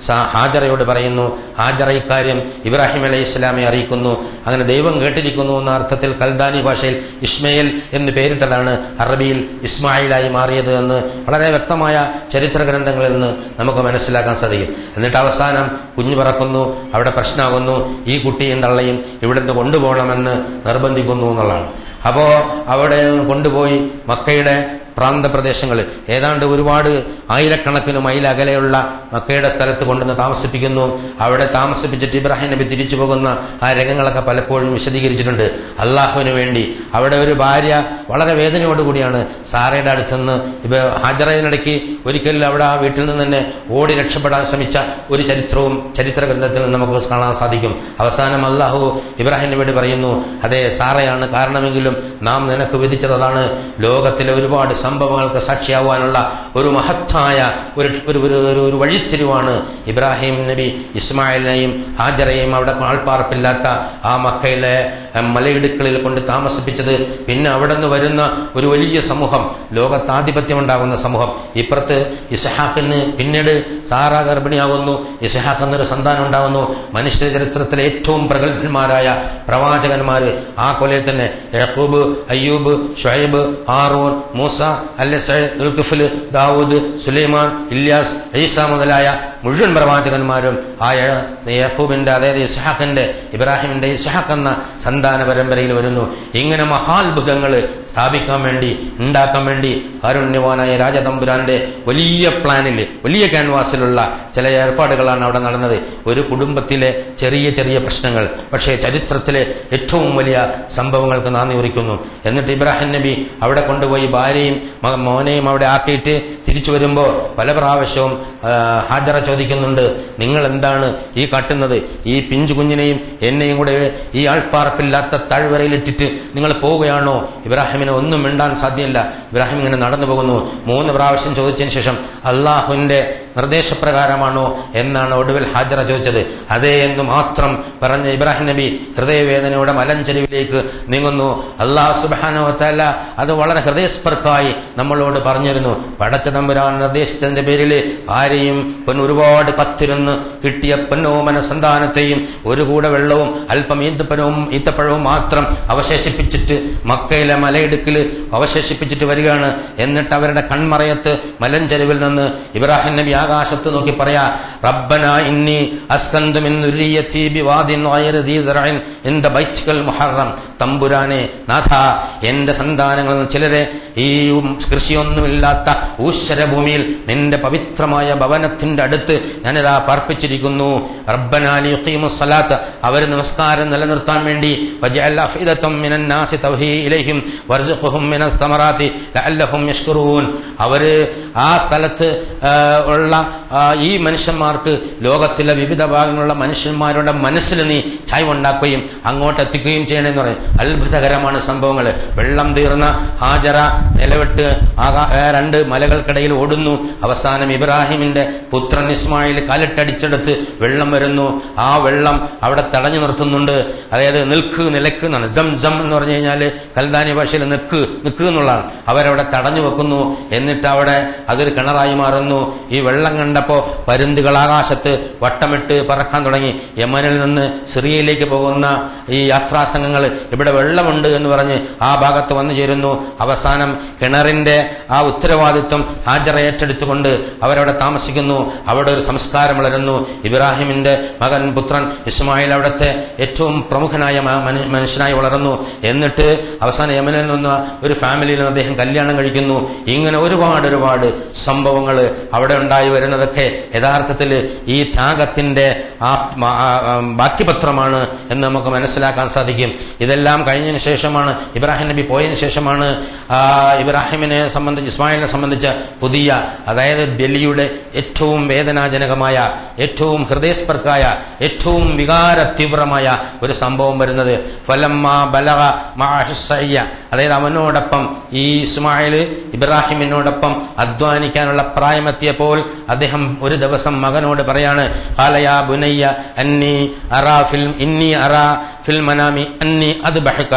ഹാജറയോട് പറയുന്നു. ഹാജറ ഇക്കാര്യം ഇബ്രാഹിം അലൈഹി ഇസ്ലാമെ അറിയിക്കുന്നു. അങ്ങനെ ദൈവം കേട്ടിരിക്കുന്നു എന്ന അർത്ഥത്തിൽ കൽദാനി ഭാഷയിൽ ഇസ്മയിൽ എന്ന് പേരിട്ടതാണ് അറബിയിൽ ഇസ്മായിലായി മാറിയത് എന്ന് വളരെ വ്യക്തമായ ചരിത്ര ഗ്രന്ഥങ്ങളിൽ നിന്ന് നമുക്ക് മനസ്സിലാക്കാൻ സാധിക്കും. എന്നിട്ട് അവസാനം കുഞ്ഞു പറക്കുന്നു, അവിടെ പ്രശ്നമാകുന്നു. ഈ കുട്ടിയും തള്ളയും ഇവിടുന്ന് കൊണ്ടുപോകണമെന്ന് നിർബന്ധിക്കുന്നു എന്നുള്ളതാണ്. അപ്പോൾ അവിടെ കൊണ്ടുപോയി മക്കയുടെ പ്രാന്തപ്രദേശങ്ങളിൽ ഏതാണ്ട് ഒരുപാട് ആയിരക്കണക്കിന് മൈൽ അകലെയുള്ള മക്കയുടെ സ്ഥലത്ത് കൊണ്ടുവന്ന് താമസിപ്പിക്കുന്നു. അവിടെ താമസിപ്പിച്ചിട്ട് ഇബ്രാഹിം നബി തിരിച്ചു പോകുന്ന ആ രംഗങ്ങളൊക്കെ പലപ്പോഴും വിശദീകരിച്ചിട്ടുണ്ട്. അള്ളാഹുവിന് വേണ്ടി അവിടെ ഒരു ഭാര്യ വളരെ വേദനയോടുകൂടിയാണ് സാറയുടെ അടുത്തുനിന്ന് ഹാജറയിനിടയ്ക്ക് ഒരിക്കൽ അവിടെ ആ വീട്ടിൽ നിന്ന് തന്നെ ഓടി രക്ഷപ്പെടാൻ ശ്രമിച്ച ഒരു ചരിത്രവും ചരിത്ര ഗ്രന്ഥത്തിൽ നമുക്ക് കാണാൻ സാധിക്കും. അവസാനം അള്ളാഹു ഇബ്രാഹിം നബിയോട് പറയുന്നു, അതെ സാറയാണ് കാരണമെങ്കിലും നാം നിനക്ക് വിധിച്ചതാണ്. ലോകത്തിലെ ഒരുപാട് സംഭവങ്ങൾക്ക് സാക്ഷിയാവാനുള്ള ഒരു മഹത്തായ ഒരു വഴിത്തിരിവാണ് ഇബ്രാഹിം നബി ഇസ്മായിലിനെയും ഹാജറയെയും അവിടെ ആൾപ്പാർപ്പില്ലാത്ത ആ മക്കയിലെ മലയിടുക്കളിൽ കൊണ്ട് താമസിപ്പിച്ചത്. പിന്നെ അവിടെ നിന്ന് വരുന്ന ഒരു വലിയ സമൂഹം, ലോകത്താധിപത്യം ഉണ്ടാകുന്ന സമൂഹം. ഇപ്പുറത്ത് ഇസ്ഹാഖിന് പിന്നീട് സാറ ഗർഭിണിയാകുന്നു. ഇസ്ഹാഖ് എന്നൊരു സന്താനം ഉണ്ടാകുന്നു. മനുഷ്യ ചരിത്രത്തിലെ ഏറ്റവും പ്രഗത്ഭന്മാരായ പ്രവാചകന്മാര് ആ കൊലയിൽ തന്നെ യാക്കൂബ്, അയ്യൂബ്, ഷുഐബ്, ഹാറൂൻ, മൂസ, ദുൽകിഫ്ല്, ദാവൂദ്, സുലൈമാൻ, ഇല്യാസ്, ഈസ മുതലായ മുഴുവൻ പ്രവാചകന്മാരും ആ യാക്കൂബിന്റെ, അതായത് ഇസ്ഹാഖിന്റെ, ഇബ്രാഹിമിന്റെ ഇസ്ഹാഖ് എന്ന സന്താന പരമ്പരയിൽ വരുന്നു. ഇങ്ങനെ മഹാത്ഭുതങ്ങൾ സ്ഥാപിക്കാൻ വേണ്ടി, ഉണ്ടാക്കാൻ വേണ്ടി കാരുണ്യവാനായ രാജതമ്പുരാന്റെ വലിയ പ്ലാനിൽ, വലിയ ക്യാൻവാസിലുള്ള ചില ഏർപ്പാടുകളാണ് അവിടെ നടന്നത്. ഒരു കുടുംബത്തിലെ ചെറിയ ചെറിയ പ്രശ്നങ്ങൾ, പക്ഷേ ചരിത്രത്തിലെ ഏറ്റവും വലിയ സംഭവങ്ങൾക്ക് നാന്ദി കുറിക്കുന്നു. എന്നിട്ട് ഇബ്രാഹിം നബി അവിടെ കൊണ്ടുപോയി ഭാര്യയും മോനെയും അവിടെ ആക്കിയിട്ട് തിരിച്ചു വരുമ്പോൾ പല പ്രാവശ്യവും ഹാജറ ചോദിക്കുന്നുണ്ട്, നിങ്ങൾ എന്താണ് ഈ കാട്ടുന്നത്? ഈ പിഞ്ചു കുഞ്ഞിനെയും എന്നെയും കൂടെ ഈ ആൾപ്പാർപ്പില്ലാത്ത താഴ്വരയിലിട്ടിട്ട് നിങ്ങൾ പോവുകയാണോ? ഇബ്രാഹിമിനെ ഒന്നും മിണ്ടാൻ സാധ്യമല്ല. ഇബ്രാഹിം ഇങ്ങനെ നടന്നു പോകുന്നു. 3 പ്രാവശ്യം ചോദിച്ചതിന് ശേഷം അള്ളാഹുവിന്റെ നിർദ്ദേശപ്രകാരമാണോ എന്നാണ് ഒടുവിൽ ഹാജറ ചോദിച്ചത്. അതേ എന്ന് മാത്രം പറഞ്ഞ ഇബ്രാഹിം നബി ഹൃദയവേദനയുടെ മലഞ്ചെരുവിലേക്ക് നീങ്ങുന്നു. അല്ലാഹു സുബ്ഹാനഹു വ തആല അത് വളരെ ഹൃദയസ്പർക്കായി നമ്മളോട് പറഞ്ഞിരുന്നു. പടച്ച തമ്പുരാൻ നിർദ്ദേശിച്ചതിന്റെ പേരിൽ ആരെയും ഒരുപാട് കത്തിരുന്ന് കിട്ടിയ പൊന്നോമന സന്താനത്തെയും ഒരു കൂടെ വെള്ളവും അല്പം ഈത്തപ്പഴവും മാത്രം അവശേഷിപ്പിച്ചിട്ട് മക്കയിലെ മലയിടുക്കിൽ അവശേഷിപ്പിച്ചിട്ട് വരികയാണ്. എന്നിട്ട് അവരുടെ കൺമറയത്ത് മലഞ്ചെരുവിൽ നിന്ന് ഇബ്രാഹിം നബി ആകാശത്ത് നോക്കി പറയാ, റബ്ബനാ ഇന്നി അസ്കന്തു മിൻ ദുർരിയതി ബിവാദിൻ ഗൈരി ദീ സറഇൻ ഇൻദ ബൈതികൽ മുഹറം. തമ്പുരാനെ, നാഥ, എന്റെ സന്താനങ്ങളിൽ ചിലരെ ഈ കൃഷിയൊന്നുമില്ലാത്ത ഊശ്വരഭൂമിയിൽ നിന്റെ പവിത്രമായ ഭവനത്തിന്റെ അടുത്ത് ഞാനിതാ പാർപ്പിച്ചിരിക്കുന്നു. റബ്ബനാ ലിയുഖീമുസ് സ്വലാത്ത്, അവർ നമസ്കാരം നിലനിർത്താൻ വേണ്ടി, വജഅൽ അഫ്ഇദതം മിനൻ നാസി തൗഹീ ഇലൈഹിം വർസുഖ്ഹും മിനസ് സമറാത്തി ലഅല്ലഹും യഷ്കുറൂൻ. അവര് ആ സ്ഥലത്ത് ഉള്ള ഈ മനുഷ്യന്മാർക്ക്, ലോകത്തിലെ വിവിധ ഭാഗങ്ങളുള്ള മനുഷ്യന്മാരുടെ മനസ്സിൽ നീ ചായ്വുണ്ടാക്കുകയും അങ്ങോട്ട് എത്തിക്കുകയും ചെയ്യണമെന്ന് പറയും. അത്ഭുതകരമാണ് സംഭവങ്ങൾ. വെള്ളം തീർന്ന ഹാജറ നിലവിട്ട് 2 മലകൾക്കിടയിൽ ഓടുന്നു. അവസാനം ഇബ്രാഹിമിന്റെ പുത്രൻ ഇസ്മായിൽ കാലിട്ടടിച്ചെടുത്ത് വെള്ളം വരുന്നു. ആ വെള്ളം അവിടെ തടഞ്ഞു നിർത്തുന്നുണ്ട്. അതായത് നിലക്ക് എന്നാണ്. ജം എന്ന് പറഞ്ഞു കഴിഞ്ഞാൽ കൽദാനി ഭാഷയിൽ നിക്ക് എന്നുള്ളതാണ്. അവരവിടെ തടഞ്ഞു വെക്കുന്നു. എന്നിട്ട് അവിടെ അതൊരു കിണറായി മാറുന്നു. ഈ വെള്ളം കണ്ടപ്പോ പരുന്തുകൾ ആകാശത്ത് വട്ടമിട്ട് പറക്കാൻ തുടങ്ങി. യമനിൽ നിന്ന് സിറിയയിലേക്ക് പോകുന്ന ഈ യാത്രാസംഘങ്ങൾ ഇവിടെ വെള്ളമുണ്ട് എന്ന് പറഞ്ഞ് ആ ഭാഗത്ത് വന്നു ചേരുന്നു. അവസാനം കിണറിന്റെ ആ ഉത്തരവാദിത്വം ഹാജറ ഏറ്റെടുത്തുകൊണ്ട് അവരവിടെ താമസിക്കുന്നു. അവിടെ ഒരു സംസ്കാരം വളരുന്നു. ഇബ്രാഹിമിന്റെ മകൻ പുത്രൻ ഇസ്മായിൽ അവിടുത്തെ ഏറ്റവും പ്രമുഖനായ മനുഷ്യനായി വളർന്നു. എന്നിട്ട് അവസാനം യമനിൽ നിന്ന് ഒരു ഫാമിലിയിൽ നിന്ന് അദ്ദേഹം കല്യാണം കഴിക്കുന്നു. ഇങ്ങനെ ഒരുപാട് സംഭവങ്ങൾ അവിടെ ഉണ്ടായി വരുന്നതൊക്കെ യഥാർത്ഥത്തിൽ ഈ ത്യാഗത്തിന്റെ ബാക്കിപത്രമാണ് എന്ന് നമുക്ക് മനസ്സിലാക്കാൻ സാധിക്കും. ഇതെല്ലാം കഴിഞ്ഞതിന് ശേഷമാണ്, ഇബ്രാഹിം നബി പോയതിനു ശേഷമാണ് ഇബ്രാഹിമിനെ സംബന്ധിച്ച്, ഇസ്മായിലിനെ സംബന്ധിച്ച് പുതിയ, അതായത് ബലിയുടെ ഏറ്റവും വേദനാജനകമായ, ഏറ്റവും ഹൃദയസ്പർക്കായ, ഏറ്റവും വികാര തീവ്രമായ ഒരു സംഭവം വരുന്നത്. ഫലമ്മാ ബലഗ മഅഹുസ്സയ്യ, അതായത് അവനോടൊപ്പം ഈ ഇസ്മായിൽ ഇബ്രാഹിമിനോടൊപ്പം അധ്വാനിക്കാനുള്ള പ്രായമെത്തിയപ്പോൾ അദ്ദേഹം ഒരു ദിവസം മകനോട് പറയാണ്, ഖാലയാ ബുനയ്യ ഇന്നി അറാ ഫിൽ മനാമി അന്നി അദ്ബഹക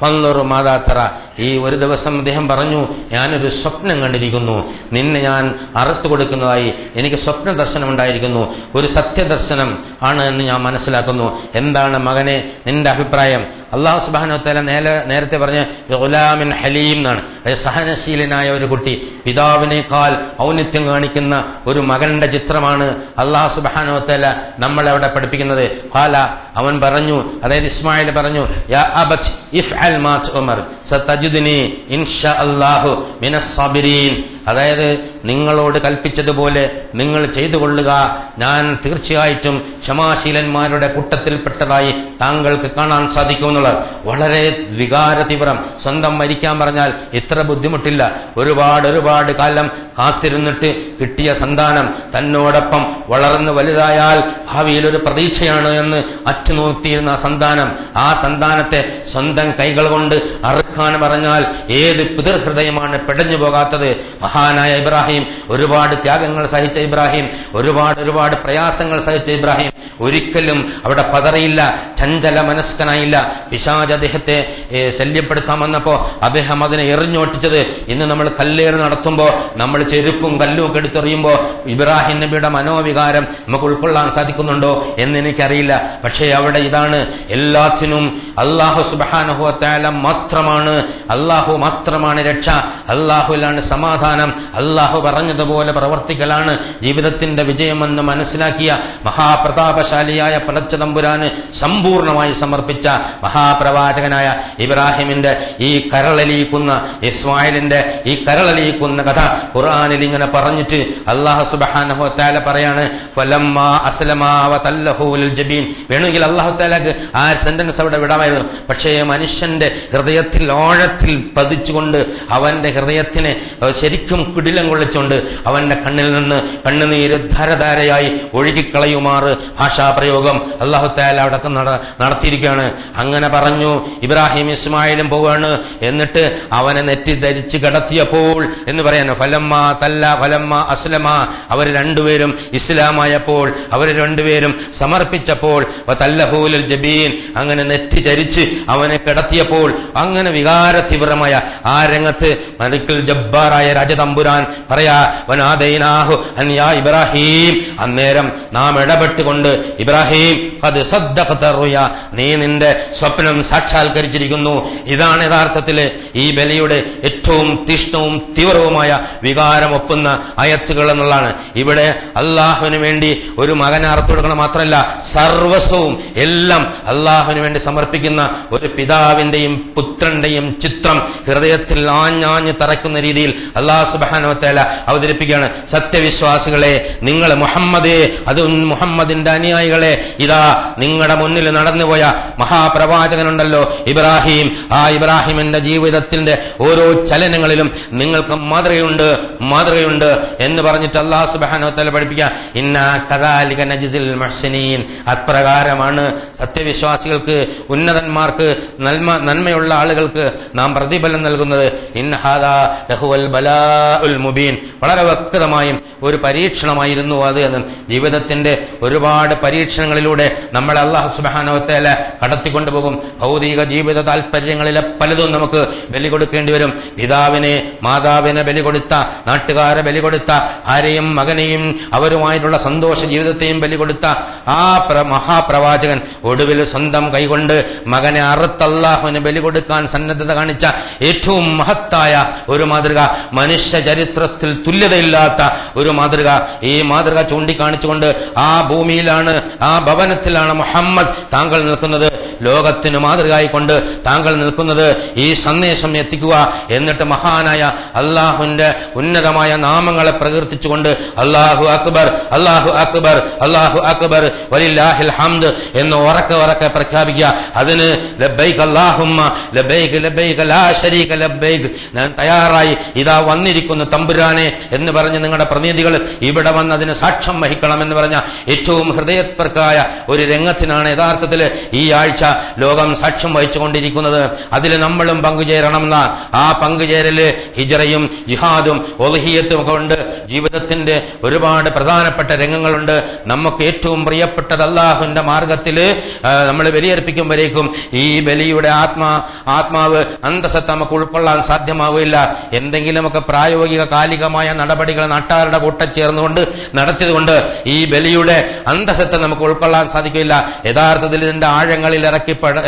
ഫൻളുർ മാദാ തറ. ഈ ഒരു ദിവസം അദ്ദേഹം പറഞ്ഞു, ഞാനൊരു സ്വപ്നം കണ്ടിരിക്കുന്നു, നിന്നെ ഞാൻ അറുത്തു കൊടുക്കുന്നതായി എനിക്ക് സ്വപ്ന ദർശനം ഉണ്ടായിരിക്കുന്നു. ഒരു സത്യദർശനം ആണ് എന്ന് ഞാൻ മനസ്സിലാക്കുന്നു. എന്താണ് മകനെ നിന്റെ അഭിപ്രായം? അല്ലാഹു സുബ്ഹാനഹു വ തആല നേരത്തെ പറഞ്ഞ ഗുലാമിൻ ഹലീം എന്നാണ്. സഹനശീലനായ ഒരു കുട്ടി, പിതാവിനേക്കാൾ ഔന്നിത്യം കാണിക്കുന്ന ഒരു മകന്റെ ചിത്രമാണ് അല്ലാഹു സുബ്ഹാനഹു വ തആല നമ്മളെ അവിടെ പഠിപ്പിക്കുന്നത്. ഖാല, അവൻ പറഞ്ഞു, അതായത് ഇസ്മായിൽ പറഞ്ഞു, യാ അബത് ഇഫ്അൽ മാ തുഅമർ സതജിദുനി ഇൻഷാ അല്ലാഹു മിനസ് സാബിരീൻ. അതായത് നിങ്ങളോട് കൽപ്പിച്ചതുപോലെ നിങ്ങൾ ചെയ്തു കൊള്ളുക, ഞാൻ തീർച്ചയായിട്ടും ക്ഷമാശീലന്മാരുടെ കൂട്ടത്തിൽപ്പെട്ടതായി താങ്കൾക്ക് കാണാൻ സാധിക്കും എന്നുള്ളത്. വളരെ വികാര തീവ്രം. സ്വന്തം മരിക്കാൻ പറഞ്ഞാൽ ഇത്ര ബുദ്ധിമുട്ടില്ല. ഒരുപാട് കാലം കാത്തിരുന്നിട്ട് കിട്ടിയ സന്താനം തന്നോടൊപ്പം വളർന്നു വലുതായാൽ ഭാവിയിൽ ഒരു പ്രതീക്ഷയാണ് എന്ന് അറ്റുനോക്കിയിരുന്ന സന്താനം, ആ സന്താനത്തെ സ്വന്തം കൈകൾ കൊണ്ട് അറുക്കാൻ പറഞ്ഞാൽ ഏത് പിതൃഹൃദയമാണ് പിടഞ്ഞു പോകാത്തത്? മഹാനായ ഇബ്രാഹിം, ഒരുപാട് ത്യാഗങ്ങൾ സഹിച്ച ഇബ്രാഹിം, ഒരുപാട് പ്രയാസങ്ങൾ സഹിച്ച ഇബ്രാഹിം ഒരിക്കലും അവിടെ പതറിയില്ല, ചഞ്ചല മനസ്കനായില്ല. പിശാച് അദ്ദേഹത്തെ ശല്യപ്പെടുത്താൻ വന്നപ്പോ അദ്ദേഹം അതിനെ എറിഞ്ഞോട്ടിച്ചത്. ഇന്ന് നമ്മൾ കല്ലേറ് നടത്തുമ്പോൾ, നമ്മൾ ചെരുപ്പും കല്ലും ഒക്കെ എടുത്തെറിയുമ്പോൾ ഇബ്രാഹിം നബിയുടെ മനോവികാരം നമുക്ക് ഉൾക്കൊള്ളാൻ സാധിക്കുന്നുണ്ടോ എന്ന് എനിക്കറിയില്ല. പക്ഷേ അവിടെ ഇതാണ്, എല്ലാത്തിനും അല്ലാഹു സുബ്ഹാനഹു വ തആല മാത്രമാണ്, അല്ലാഹു മാത്രമാണ് രക്ഷ, അല്ലാഹുവിലാണ് സമാധാനം, അല്ലാഹു അള്ളാഹു പറഞ്ഞതുപോലെ പ്രവർത്തിക്കലാണ് ജീവിതത്തിന്റെ വിജയമെന്ന് മനസ്സിലാക്കിയ മഹാപ്രതാപശാലിയായ പടച്ച തമ്പുരാന് സമ്പൂർണമായി സമർപ്പിച്ച മഹാപ്രവാചകനായ ഇബ്രാഹിമിന്റെ ഈ കരളലിയിക്കുന്ന ഇസ്മായിലിന്റെ ഈ കരളലിയിക്കുന്ന കഥ ഖുർആനിൽ ഇങ്ങനെ പറഞ്ഞിട്ട് അല്ലാഹു സുബ്ഹാനഹു വ തആല പറയാണ് ഫലമ്മാ അസ്ലമാ വതല്ലഹു ലിൽ ജബീൻ. വേണമെങ്കിൽ അല്ലാഹു തആലക്ക് ആ സെന്റൻസ് അവിടെ വിടാമായിരുന്നു. പക്ഷേ മനുഷ്യന്റെ ഹൃദയത്തിൽ ആഴത്തിൽ പതിച്ചുകൊണ്ട് അവന്റെ ഹൃദയത്തിനെ ശരിക്കും കിടിലം കൊള്ളിച്ചുകൊണ്ട് അവന്റെ കണ്ണിൽ നിന്ന് കണ്ണുനീര് ധാരധാരയായി ഒഴുകിക്കളയുമാറ് ഭാഷാപ്രയോഗം അല്ലാഹു തആല അവിടെ നടത്തിയിരിക്കുകയാണ്. അങ്ങനെ പറഞ്ഞു ഇബ്രാഹിം ഇസ്മായിലും പോവാണ്. എന്നിട്ട് അവനെ നെറ്റിദ്ധരിച്ച് കിടത്തിയപ്പോൾ എന്ന് പറയാൻ ഫലമ്മ അസ്ലമ അവർ രണ്ടുപേരും ഇസ്ലാമായപ്പോൾ അവർ രണ്ടുപേരും സമർപ്പിച്ചപ്പോൾ തല്ലഹൂലുൽ ജബീൻ അങ്ങനെ നെറ്റിചരിച്ച് അവനെ കിടത്തിയപ്പോൾ അങ്ങനെ വികാര തീവ്രമായ ആ രംഗത്ത് മലിക്കുൽ ജബ്ബാറായ രാജതമ്പുരാൻ പറയാ വനാദൈനാഹു അൻ യാ ഇബ്രാഹിം. അന്നേരം നാം ഇടപെട്ടുകൊണ്ട് ഇബ്രാഹിം ഖദ് സദ്ദഖത റുയാ, നീ നിന്റെ സ്വപ്നം സാക്ഷാത്കരിച്ചിരിക്കുന്നു. ഇതാണ് യഥാർത്ഥത്തിൽ ഈ ബലിയുടെ ഏറ്റവും തീഷ്ണവും തീവ്രവുമായ വികാരം ഒപ്പുന്ന ആയത്തുകൾ എന്നുള്ളതാണ്. ഇവിടെ അള്ളാഹുവിന് വേണ്ടി ഒരു മകനെ അറുത്തു കൊടുക്കണം മാത്രമല്ല സർവസ്വവും എല്ലാം അള്ളാഹുവിന് വേണ്ടി സമർപ്പിക്കുന്ന ഒരു പിതാവിന്റെയും പുത്രന്റെയും ചിത്രം ഹൃദയത്തിൽ ആഞ്ഞാഞ്ഞ് തറയ്ക്കുന്ന രീതിയിൽ അല്ലാഹു സുബ്ഹാനഹു വ തആല അവതരിപ്പിക്കുകയാണ്. സത്യവിശ്വാസികളെ, നിങ്ങൾ മുഹമ്മദേ, അത് മുഹമ്മദിന്റെ അനുയായികളെ, ഇതാ നിങ്ങളുടെ മുന്നിൽ നടന്നുപോയ മഹാപ്രവാചകനുണ്ടല്ലോ ഇബ്രാഹിം. ആ ഇബ്രാഹിമിന്റെ ജീവിതത്തിന്റെ ഓരോ ചലനങ്ങളിലും നിങ്ങൾക്ക് മാതൃകയുണ്ട് എന്ന് പറഞ്ഞിട്ട് അല്ലാഹു സുബ്ഹാനഹു വ തആല പഠിപ്പിക്കുക. ഇന്നാ കദാലിക നജ്സിൽ മുഹ്സിനീൻ. അപ്രകാരമാണ് സത്യവിശ്വാസികൾക്ക്, ഉന്നതന്മാർക്ക്, നന്മയുള്ള ആളുകൾക്ക് നാം പ്രതിഫലം നൽകുന്നത്. ഇന്ന ഹാദാ ലഹുവൽ ബലാഉൽ മുബീൻ. വളരെ വ്യക്തമായും ഒരു പരീക്ഷണമായിരുന്നു അത് എന്ന്. ജീവിതത്തിന്റെ ഒരുപാട് പരീക്ഷണങ്ങളിലൂടെ നമ്മളെ അല്ലാഹു സുബ്ഹാനഹു വ തആല കടത്തിക്കൊണ്ടുപോകും. ഭൗതിക ജീവിത താല്പര്യങ്ങളിലെ പലതും നമുക്ക് ബലി കൊടുക്കേണ്ടി വരും. പിതാവിനെ മാതാവിനെ ബലി കൊടുത്ത, നാട്ടുകാരെ ബലി കൊടുത്ത, ഭാര്യയും മകനെയും അവരുമായിട്ടുള്ള സന്തോഷ ജീവിതത്തെയും ബലി കൊടുത്ത ആ മഹാപ്രവാചകൻ ഒടുവിൽ സ്വന്തം കൈകൊണ്ട് മകനെ അറുത്ത് അല്ലാഹുവിന് ബലി കൊടുക്കാൻ സന്നദ്ധത കാണിച്ച ഏറ്റവും മഹത്തായ ഒരു മാതൃക, മനുഷ്യ ചരിത്രത്തിൽ തുല്യതയില്ലാത്ത ഒരു മാതൃക. ഈ മാതൃക ചൂണ്ടിക്കാണിച്ചുകൊണ്ട് ആ ഭൂമിയിലാണ്, ആ ഭവനത്തിലാണ് മുഹമ്മദ് താങ്കൾ നിൽക്കുന്നത്. ലോകത്തിന് മാതൃകയായിക്കൊണ്ട് താങ്കൾ നിൽക്കുന്നത് ഈ സന്ദേശം എത്തിക്കുക. എന്നിട്ട് മഹാനായ അള്ളാഹുവിന്റെ ഉന്നതമായ നാമങ്ങളെ പ്രകീർത്തിച്ചുകൊണ്ട് അല്ലാഹു അക്ബർ അല്ലാഹു അക്ബർ അല്ലാഹു അക്ബർ വലില്ലാഹിൽ ഹംദ് എന്ന് ഉറക്കെ പ്രഖ്യാപിക്കുക. അതിന് ലബ്ബൈക് അല്ലാഹുമ്മ ലബ്ബൈക് ലബ്ബൈക് ലാ ശരീക ലബ്ബൈക്, ഞാൻ തയ്യാറായി ഇതാ വന്നിരിക്കുന്നു തമ്പുരാനെ എന്ന് പറഞ്ഞ് നിങ്ങളുടെ പ്രതിനിധികൾ ഇവിടെ വന്ന് അതിന് സാക്ഷ്യം വഹിക്കണം എന്ന് പറഞ്ഞ ഏറ്റവും ഹൃദയസ്പർക്കായ ഒരു രംഗത്തിനാണ് യഥാർത്ഥത്തിൽ ഈ ആഴ്ച ലോകം സാക്ഷ്യം വഹിച്ചുകൊണ്ടിരിക്കുന്നത്. അതിൽ നമ്മളും പങ്കുചേരണമെന്ന ആ പങ്കുചേരല് ഹിജ്റയും ജിഹാദും ഒളിഹിയത്തും ഒക്കെ ഉണ്ട്. ജീവിതത്തിന്റെ ഒരുപാട് പ്രധാനപ്പെട്ട രംഗങ്ങളുണ്ട്. നമുക്ക് ഏറ്റവും പ്രിയപ്പെട്ടത് അല്ലാഹുവിന്റെ മാർഗത്തിൽ നമ്മൾ ബലിയർപ്പിക്കുമ്പോഴേക്കും ഈ ബലിയുടെ ആത്മാവ് അന്തസത്ത നമുക്ക് ഉൾക്കൊള്ളാൻ സാധ്യമാവില്ല. എന്തെങ്കിലുമൊക്കെ പ്രായോഗിക കാലികമായ നടപടികൾ നാട്ടുകാരുടെ കൂട്ടം ചേർന്നുകൊണ്ട് നടത്തിയതുകൊണ്ട് ഈ ബലിയുടെ അന്തസത്ത നമുക്ക് ഉൾക്കൊള്ളാൻ സാധിക്കില്ല. യഥാർത്ഥത്തിൽ ഇതിന്റെ ആഴങ്ങളിൽ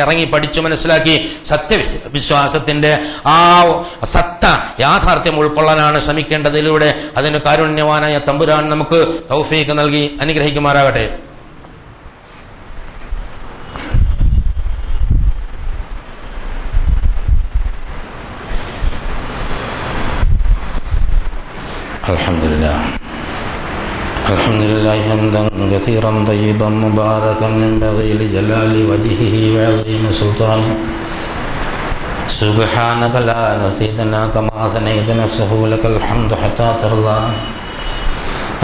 ഇറങ്ങി പഠിച്ചു മനസ്സിലാക്കി സത്യവിശ്വാസത്തിന്റെ ആ സത്ത യാഥാർത്ഥ്യം ഉൾക്കൊള്ളാനാണ് ശ്രമിക്കേണ്ടതിലൂടെ. അതിന് കാരുണ്യവാനായ തമ്പുരാൻ നമുക്ക് തൗഫീഖ് നൽകി അനുഗ്രഹിക്കുമാറാകട്ടെ. അൽഹംദുലില്ലാഹി ഹംദൻ കതീറൻ തയ്യിബൻ മുബാറകൻ യൻബഗി ലിജലാലി വജ്ഹിഹി വഅളീമി സുൽത്താനി സുബ്ഹാനക ലാ നസീദനാ കമാ അസ്നൈത നഫ്സഹു ലകൽ ഹംദു ഹത്താ തർളാ.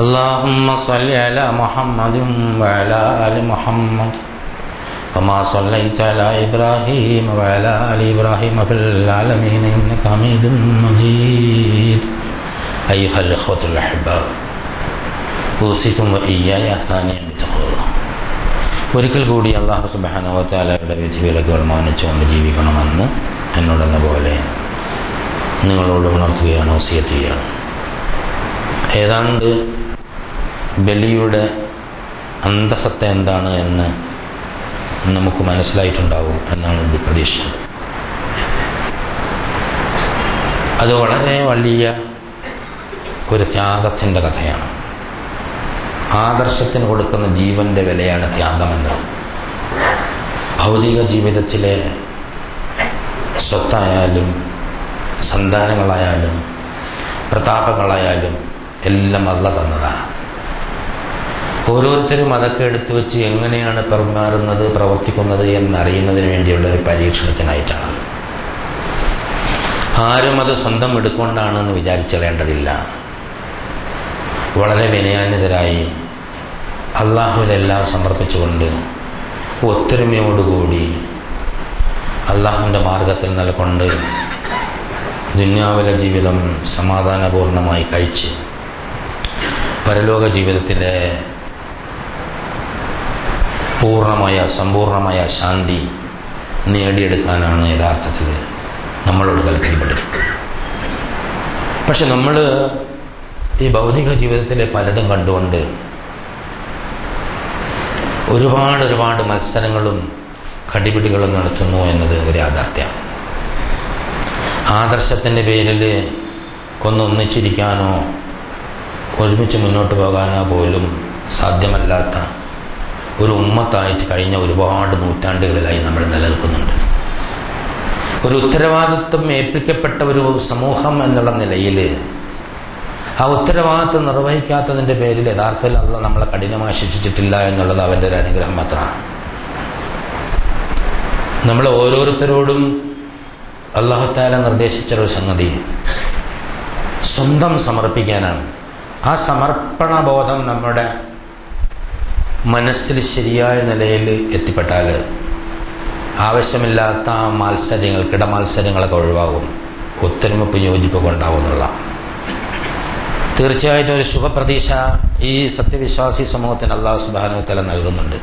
അല്ലാഹുമ്മ സ്വല്ലി അലാ മുഹമ്മദിൻ വഅലാ ആലി മുഹമ്മദ് കമാ സ്വല്ലൈത അലാ ഇബ്രാഹീം വഅലാ ആലി ഇബ്രാഹീം ഫിൽ ആലമീന ഇന്നക ഹമീദും മജീദ്. അയ്യുഹൽ ഇഖ്വത്തുൽ അഹ്ബാ, ഊസിക്കും വഇയ്യായ സാനിയ ബിത്തഖ്വല്ലാഹ്. ഒരിക്കൽ കൂടി അല്ലാഹു സുബ്ഹാനഹു വ തആലയുടെ വിധിവിലക്കുകൾ മാനിച്ചുകൊണ്ട് ജീവിക്കണമെന്ന് എന്നോടെന്ന പോലെ നിങ്ങളോട് ഉണർത്തുകയാണ്, വസിയത്ത് ചെയ്യുകയാണ്. ഏതാണ്ട് ബലിയുടെ അന്തസത്ത എന്താണ് എന്ന് നമുക്ക് മനസ്സിലായിട്ടുണ്ടാവും എന്നാണ് എൻ്റെ പ്രതീക്ഷ. അത് വളരെ വലിയ ഒരു ത്യാഗത്തിൻ്റെ കഥയാണ്. ആദർശത്തിന് കൊടുക്കുന്ന ജീവൻ്റെ വിലയാണ് ത്യാഗമെന്ന്. ഭൗതിക ജീവിതത്തിലെ സ്വത്തായാലും സന്താനങ്ങളായാലും പ്രതാപങ്ങളായാലും എല്ലാം അല്ലാഹ് തന്നതാണ്. ഓരോരുത്തരും അതൊക്കെ എടുത്തു വെച്ച് എങ്ങനെയാണ് പെരുമാറുന്നത്, പ്രവർത്തിക്കുന്നത് എന്നറിയുന്നതിന് വേണ്ടിയുള്ള ഒരു പരീക്ഷണത്തിനായിട്ടാണത്. ആരും അത് സ്വന്തം എടുക്കൊണ്ടാണെന്ന് വിചാരിച്ചിടേണ്ടതില്ല. വളരെ വിനയാന്വിതരായി അള്ളാഹുവിലെല്ലാം സമർപ്പിച്ചുകൊണ്ട് ഒത്തൊരുമയോടുകൂടി അള്ളാഹുവിൻ്റെ മാർഗത്തിൽ നിലകൊണ്ട് ദുനിയാവിലെ ജീവിതം സമാധാനപൂർണമായി കഴിച്ച് പരലോക ജീവിതത്തിലെ സമ്പൂർണമായ ശാന്തി നേടിയെടുക്കാനാണ് യഥാർത്ഥത്തിൽ നമ്മളോട് കൽപ്പിക്കപ്പെട്ടിട്ടുള്ളത്. പക്ഷെ നമ്മൾ ഈ ഭൗതിക ജീവിതത്തിലെ പലതും കണ്ടുകൊണ്ട് ഒരുപാട് മത്സരങ്ങളും കടിപിടികളും നടത്തുന്നു എന്നത് ഒരു യാഥാർത്ഥ്യമാണ്. ആദർശത്തിൻ്റെ പേരിൽ ഒന്നിച്ചിരിക്കാനോ ഒരുമിച്ച് മുന്നോട്ട് പോകാനോ പോലും സാധ്യമല്ലാത്ത ഒരു ഉമ്മത്തായിട്ട് കഴിഞ്ഞ ഒരുപാട് നൂറ്റാണ്ടുകളിലായി നമ്മൾ നിലനിൽക്കുന്നുണ്ട്. ഒരു ഉത്തരവാദിത്വം ഏൽപ്പിക്കപ്പെട്ട ഒരു സമൂഹം എന്നുള്ള നിലയിൽ ആ ഉത്തരവാദിത്വം നിർവഹിക്കാത്തതിൻ്റെ പേരിൽ യഥാർത്ഥത്തിൽ അള്ളാഹ് നമ്മളെ കഠിനമായി ശിക്ഷിച്ചിട്ടില്ല എന്നുള്ളത് അവൻ്റെ ഒരു അനുഗ്രഹം മാത്രമാണ്. നമ്മൾ ഓരോരുത്തരോടും അല്ലാഹു തആല നിർദ്ദേശിച്ചൊരു സംഗതി സ്വന്തം സമർപ്പിക്കാനാണ്. ആ സമർപ്പണ ബോധം നമ്മുടെ മനസ്സിൽ ശരിയായ നിലയിൽ എത്തിപ്പെട്ടാൽ ആവശ്യമില്ലാത്ത മത്സരങ്ങൾ, കിടമത്സരങ്ങളൊക്കെ ഒഴിവാകും. ഒത്തൊരുമപ്പ് യോജിപ്പൊക്കെ ഉണ്ടാവും എന്നുള്ള തീർച്ചയായിട്ടും ഒരു ശുഭപ്രതീക്ഷ ഈ സത്യവിശ്വാസി സമൂഹത്തിന് അല്ലാഹു സുബ്ഹാനഹു വ തആല നൽകുന്നുണ്ട്.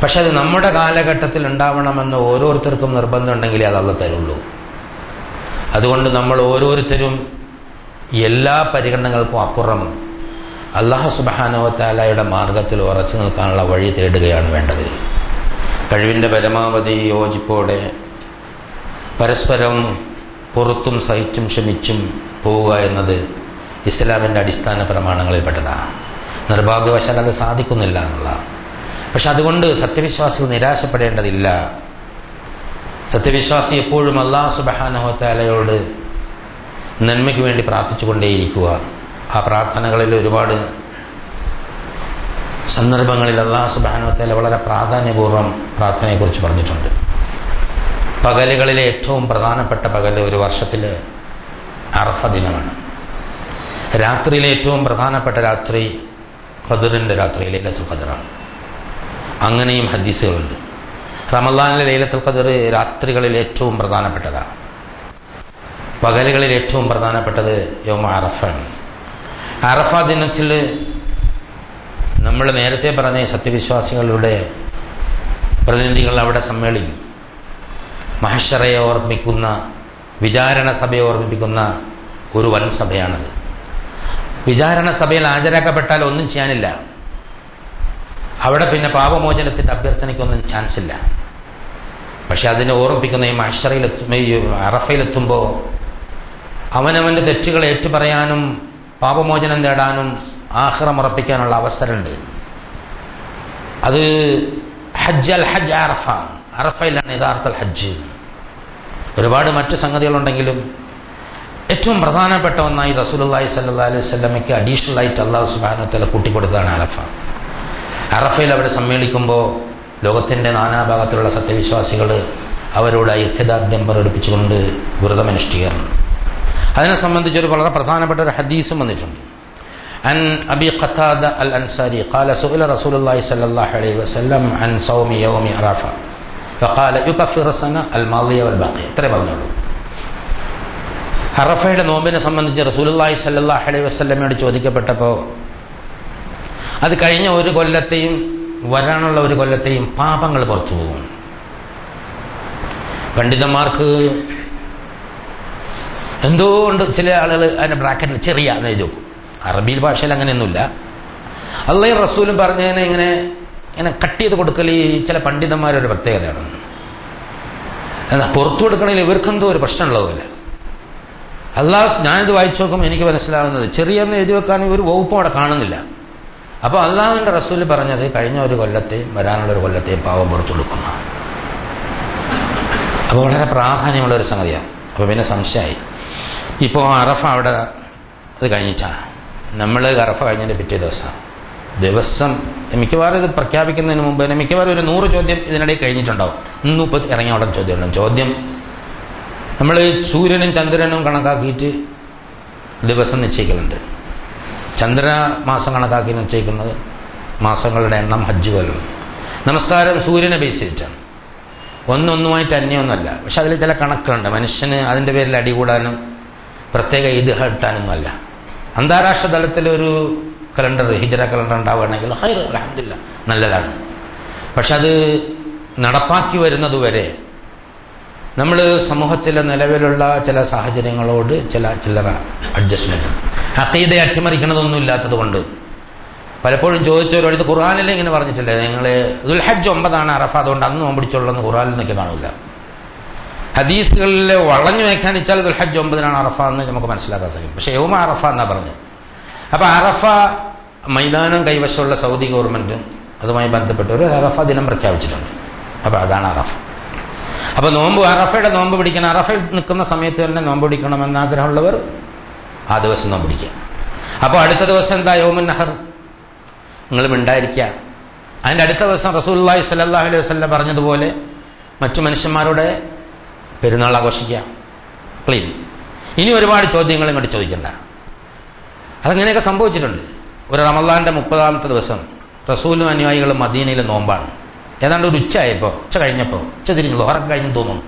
പക്ഷെ അത് നമ്മുടെ കാലഘട്ടത്തിൽ ഉണ്ടാവണമെന്ന് ഓരോരുത്തർക്കും നിർബന്ധമുണ്ടെങ്കിലേ അത് അല്ലാഹ് തരുള്ളൂ. അതുകൊണ്ട് നമ്മൾ ഓരോരുത്തരും എല്ലാ പരിഗണനകൾക്കും അപ്പുറം അല്ലാഹു സുബ്ഹാനഹു വ തആലയുടെ മാർഗത്തിൽ ഉറച്ചു നിൽക്കാനുള്ള വഴി തേടുകയാണ് വേണ്ടത്. കഴിവിൻ്റെ പരമാവധി യോജിപ്പോടെ പരസ്പരം പുറത്തും സഹിച്ചും ക്ഷമിച്ചും പോവുക എന്നത് ഇസ്ലാമിൻ്റെ അടിസ്ഥാന പ്രമാണങ്ങളിൽപ്പെട്ടതാണ്. നിർഭാഗ്യവശാൽ അത് സാധിക്കുന്നില്ല എന്നുള്ളതാണ്. പക്ഷെ അതുകൊണ്ട് സത്യവിശ്വാസികൾ നിരാശപ്പെടേണ്ടതില്ല. സത്യവിശ്വാസി എപ്പോഴും അല്ലാഹു സുബ്ഹാനഹു വ തആലയോട് നന്മയ്ക്ക് വേണ്ടി പ്രാർത്ഥിച്ചു കൊണ്ടേയിരിക്കുക. ആ പ്രാർത്ഥനകളിൽ ഒരുപാട് സന്ദർഭങ്ങളിൽ അല്ലാഹു സുബ്ഹാനഹു വ തആല വളരെ പ്രാധാന്യപൂർവ്വം പ്രാർത്ഥനയെക്കുറിച്ച് പറഞ്ഞിട്ടുണ്ട്. പകലുകളിലെ ഏറ്റവും പ്രധാനപ്പെട്ട പകൽ ഒരു വർഷത്തിലെ അറഫ ദിനമാണ്. രാത്രിയിലെ ഏറ്റവും പ്രധാനപ്പെട്ട രാത്രി ഖദറിൻ്റെ രാത്രി ലൈലത്തുൽ ഖദറാണ്. അങ്ങനെയും ഹദീസുകളുണ്ട്. റമളാനിലെ ലൈലത്തുൽ ഖദർ രാത്രികളിൽ ഏറ്റവും പ്രധാനപ്പെട്ടതാണ്. പകലുകളിൽ ഏറ്റവും പ്രധാനപ്പെട്ടത് യൗമ അറഫയാണ്. അറഫ ദിനത്തിൽ നമ്മൾ നേരത്തെ പറഞ്ഞ സത്യവിശ്വാസികളുടെ പ്രതിനിധികൾ അവിടെ സമ്മേളിക്കും. മഹ്ശറയെ ഓർമ്മിക്കുന്ന, വിചാരണ സഭയെ ഓർമ്മിപ്പിക്കുന്ന ഒരു വൻ സഭയാണത്. വിചാരണ സഭയിൽ ഹാജരാക്കപ്പെട്ടാൽ ഒന്നും ചെയ്യാനില്ല. അവിടെ പിന്നെ പാപമോചനത്തിൻ്റെ അഭ്യർത്ഥനയ്ക്കൊന്നും ചാൻസ് ഇല്ല. പക്ഷെ അതിനെ ഓർമ്മിപ്പിക്കുന്ന ഈ അറഫയിലെത്തുമ്പോൾ അവനവൻ്റെ തെറ്റുകൾ ഏറ്റുപറയാനും പാപമോചനം നേടാനും ആഖിറം ഉറപ്പിക്കാനുള്ള അവസരമുണ്ട്. അത് ഹജ്ജ് അറഫ, അറഫയിലാണ് യഥാർത്ഥ ഹജ്ജ്. ഒരുപാട് മറ്റു സംഗതികളുണ്ടെങ്കിലും ഏറ്റവും പ്രധാനപ്പെട്ട ഒന്നായി റസൂലുള്ളാഹി സ്വല്ലല്ലാഹു അലൈഹി വസല്ലമയ്ക്ക് അഡീഷണൽ ആയിട്ട് അല്ലാഹു സുബ്ഹാനഹു വ തആല കൂട്ടിക്കൊടുത്തതാണ് അറഫ. അറഫയിൽ അവിടെ സമ്മേളിക്കുമ്പോൾ ലോകത്തിൻ്റെ നാനാഭാഗത്തിലുള്ള സത്യവിശ്വാസികൾ അവരോട് ഐക്യദാർഢ്യം പ്രകടിപ്പിച്ചുകൊണ്ട് വ്രതമനുഷ്ഠിക്കാറുണ്ട്. അതിനെ സംബന്ധിച്ചൊരു വളരെ പ്രധാനപ്പെട്ട ഒരു ഹദീസും വന്നിട്ടുണ്ട്. അൻ അബി ഖത്താദ അൽ അൻസാരി ഖാല സുഇല റസൂലുള്ളാഹി സ്വല്ലല്ലാഹു അലൈഹി വസല്ലം അൻ സൗമി യൗമി അറഫ ഫഖാല യുകഫിറു സന അൽ മാദിയ വൽ ബഖിയ. ഇത്രേ പറഞ്ഞുള്ളൂ. അറഫയുടെ നോമ്പിനെ സംബന്ധിച്ച് റസൂലുള്ളാഹി സ്വല്ലല്ലാഹു അലൈഹി വസല്ലമയോട് ചോദിക്കപ്പെട്ടപ്പോൾ അത് കഴിഞ്ഞ ഒരു കൊല്ലത്തെയും വരാനുള്ള ഒരു കൊല്ലത്തെയും പാപങ്ങൾ പുറത്തു പോകും. പണ്ഡിതന്മാർക്ക് എന്തുകൊണ്ട് ചില ആളുകൾ അതിൻ്റെ ബ്രാക്കറ്റിൽ ചെറിയ എന്ന് എഴുതി വെക്കും. അറബി ഭാഷയിൽ അങ്ങനെയൊന്നുമില്ല. അള്ളാഹും റസൂലും പറഞ്ഞതിനെ ഇങ്ങനെ കട്ട് ചെയ്ത് കൊടുക്കൽ ഈ ചില പണ്ഡിതന്മാരൊരു പ്രത്യേകതയാണ്. എന്നാൽ പുറത്തു കൊടുക്കണമെങ്കിൽ ഇവർക്കെന്തോ ഒരു പ്രശ്നമുള്ളതുമില്ല. ഞാനിത് വായിച്ചു നോക്കുമ്പോൾ എനിക്ക് മനസ്സിലാകുന്നത് ചെറിയെന്ന് എഴുതി വെക്കാൻ ഒരു വകുപ്പും അവിടെ കാണുന്നില്ല. അപ്പോൾ അള്ളാഹുവിൻ്റെ റസൂൽ പറഞ്ഞത് കഴിഞ്ഞ ഒരു കൊല്ലത്തെയും വരാനുള്ളൊരു കൊല്ലത്തെയും പാവം പുറത്തു കൊടുക്കുന്ന. അപ്പോൾ വളരെ പ്രാധാന്യമുള്ളൊരു സംഗതിയാണ്. അപ്പോൾ പിന്നെ സംശയമായി. ഇപ്പോൾ അറഫ അവിടെ അത് കഴിഞ്ഞിട്ടാണ്. നമ്മൾ അറഫ കഴിഞ്ഞതിൻ്റെ പിറ്റേ ദിവസം മിക്കവാറും ഇത് പ്രഖ്യാപിക്കുന്നതിന് മുമ്പ് തന്നെ മിക്കവാറും ഒരു 100 ചോദ്യം ഇതിനിടയിൽ കഴിഞ്ഞിട്ടുണ്ടാവും. ഇന്നും ഇപ്പോൾ ഇറങ്ങിയ ഉടൻ ചോദ്യം നമ്മൾ സൂര്യനും ചന്ദ്രനും കണക്കാക്കിയിട്ട് ദിവസം നിശ്ചയിക്കലുണ്ട്. ചന്ദ്രമാസം കണക്കാക്കി നിശ്ചയിക്കുന്നത് മാസങ്ങളുടെ എണ്ണം ഹജ്ജ് പോലുള്ള. നമസ്കാരം സൂര്യനെ ബേസ് ചെയ്തിട്ടാണ്, ഒന്നൊന്നുമായിട്ട് അന്യമൊന്നുമല്ല. പക്ഷെ അതിൽ ചില കണക്കുകളുണ്ട്. മനുഷ്യന് അതിൻ്റെ പേരിൽ അടികൂടാനും പ്രത്യേക ഈദ് കിട്ടാനൊന്നുമല്ല. അന്താരാഷ്ട്ര തലത്തിലൊരു കലണ്ടർ, ഹിജ്റ കലണ്ടർ ഉണ്ടാവുകയാണെങ്കിൽ ഹൈർ അൽഹംദുലില്ലാ നല്ലതാണ്. പക്ഷെ അത് നടപ്പാക്കി വരുന്നതുവരെ നമ്മൾ സമൂഹത്തിലെ നിലവിലുള്ള ചില സാഹചര്യങ്ങളോട് ചില്ലറ അഡ്ജസ്റ്റ്മെൻറ്റ്, അഖീദ അട്ടിമറിക്കണതൊന്നും ഇല്ലാത്തത് കൊണ്ട് പലപ്പോഴും ചോദിച്ചവരോട് ഖുർആനിൽ ഇങ്ങനെ പറഞ്ഞിട്ടില്ലേ, നിങ്ങൾ ദുൽഹജ്ജ് 9 അറഫ, അതുകൊണ്ട് അന്ന് നോമ്പിടിച്ചുള്ളതെന്ന് ഖുർആനിൽ നിന്നൊക്കെ കാണില്ല. ഹദീസുകളിൽ വളഞ്ഞു വ്യാഖ്യാനിച്ചാൽ ദുൽഹജ്ജ് 9 അറഫ എന്ന് നമുക്ക് മനസ്സിലാക്കാൻ സാധിക്കും. പക്ഷേ യൗമ അറഫ എന്നാ പറഞ്ഞത്. അപ്പോൾ അറഫ മൈതാനം കൈവശമുള്ള സൗദി ഗവൺമെൻറ്റും അതുമായി ബന്ധപ്പെട്ട് ഒരു അറഫ ദിനം പ്രഖ്യാപിച്ചിട്ടുണ്ട്. അപ്പോൾ അതാണ് അറഫ. അപ്പോൾ അറഫയുടെ നോമ്പ് പിടിക്കണം, അറഫയിൽ നിൽക്കുന്ന സമയത്ത് തന്നെ നോമ്പ് പിടിക്കണമെന്ന് ആഗ്രഹമുള്ളവർ ആ ദിവസം നോമ്പ് പിടിക്കുക. അപ്പോൾ അടുത്ത ദിവസം എന്താ, യൗമുൻ നഹർ, നിങ്ങൾ മിണ്ടായിരിക്കുക. അതിൻ്റെ അടുത്ത ദിവസം റസൂലുള്ളാഹി സ്വല്ലല്ലാഹു അലൈഹി വസല്ലം പറഞ്ഞതുപോലെ മറ്റു മനുഷ്യന്മാരുടെ പെരുന്നാൾ ആഘോഷിക്കുക. ക്ലീൻ. ഇനി ഒരുപാട് ചോദ്യങ്ങൾ ഇങ്ങോട്ട് ചോദിക്കണ്ട. അതങ്ങനെയൊക്കെ സംഭവിച്ചിട്ടുണ്ട്. ഒരു റമളാന്റെ 30ാമത്തെ ദിവസം റസൂലും അനുയായികളും മദീനയിൽ നോമ്പാണ്. ഏതാണ്ട് ഒരു ഉച്ച കഴിഞ്ഞപ്പോൾ ഉച്ച തിരിഞ്ഞു ലോഹറൊക്കെ കഴിഞ്ഞു തോന്നുന്നു.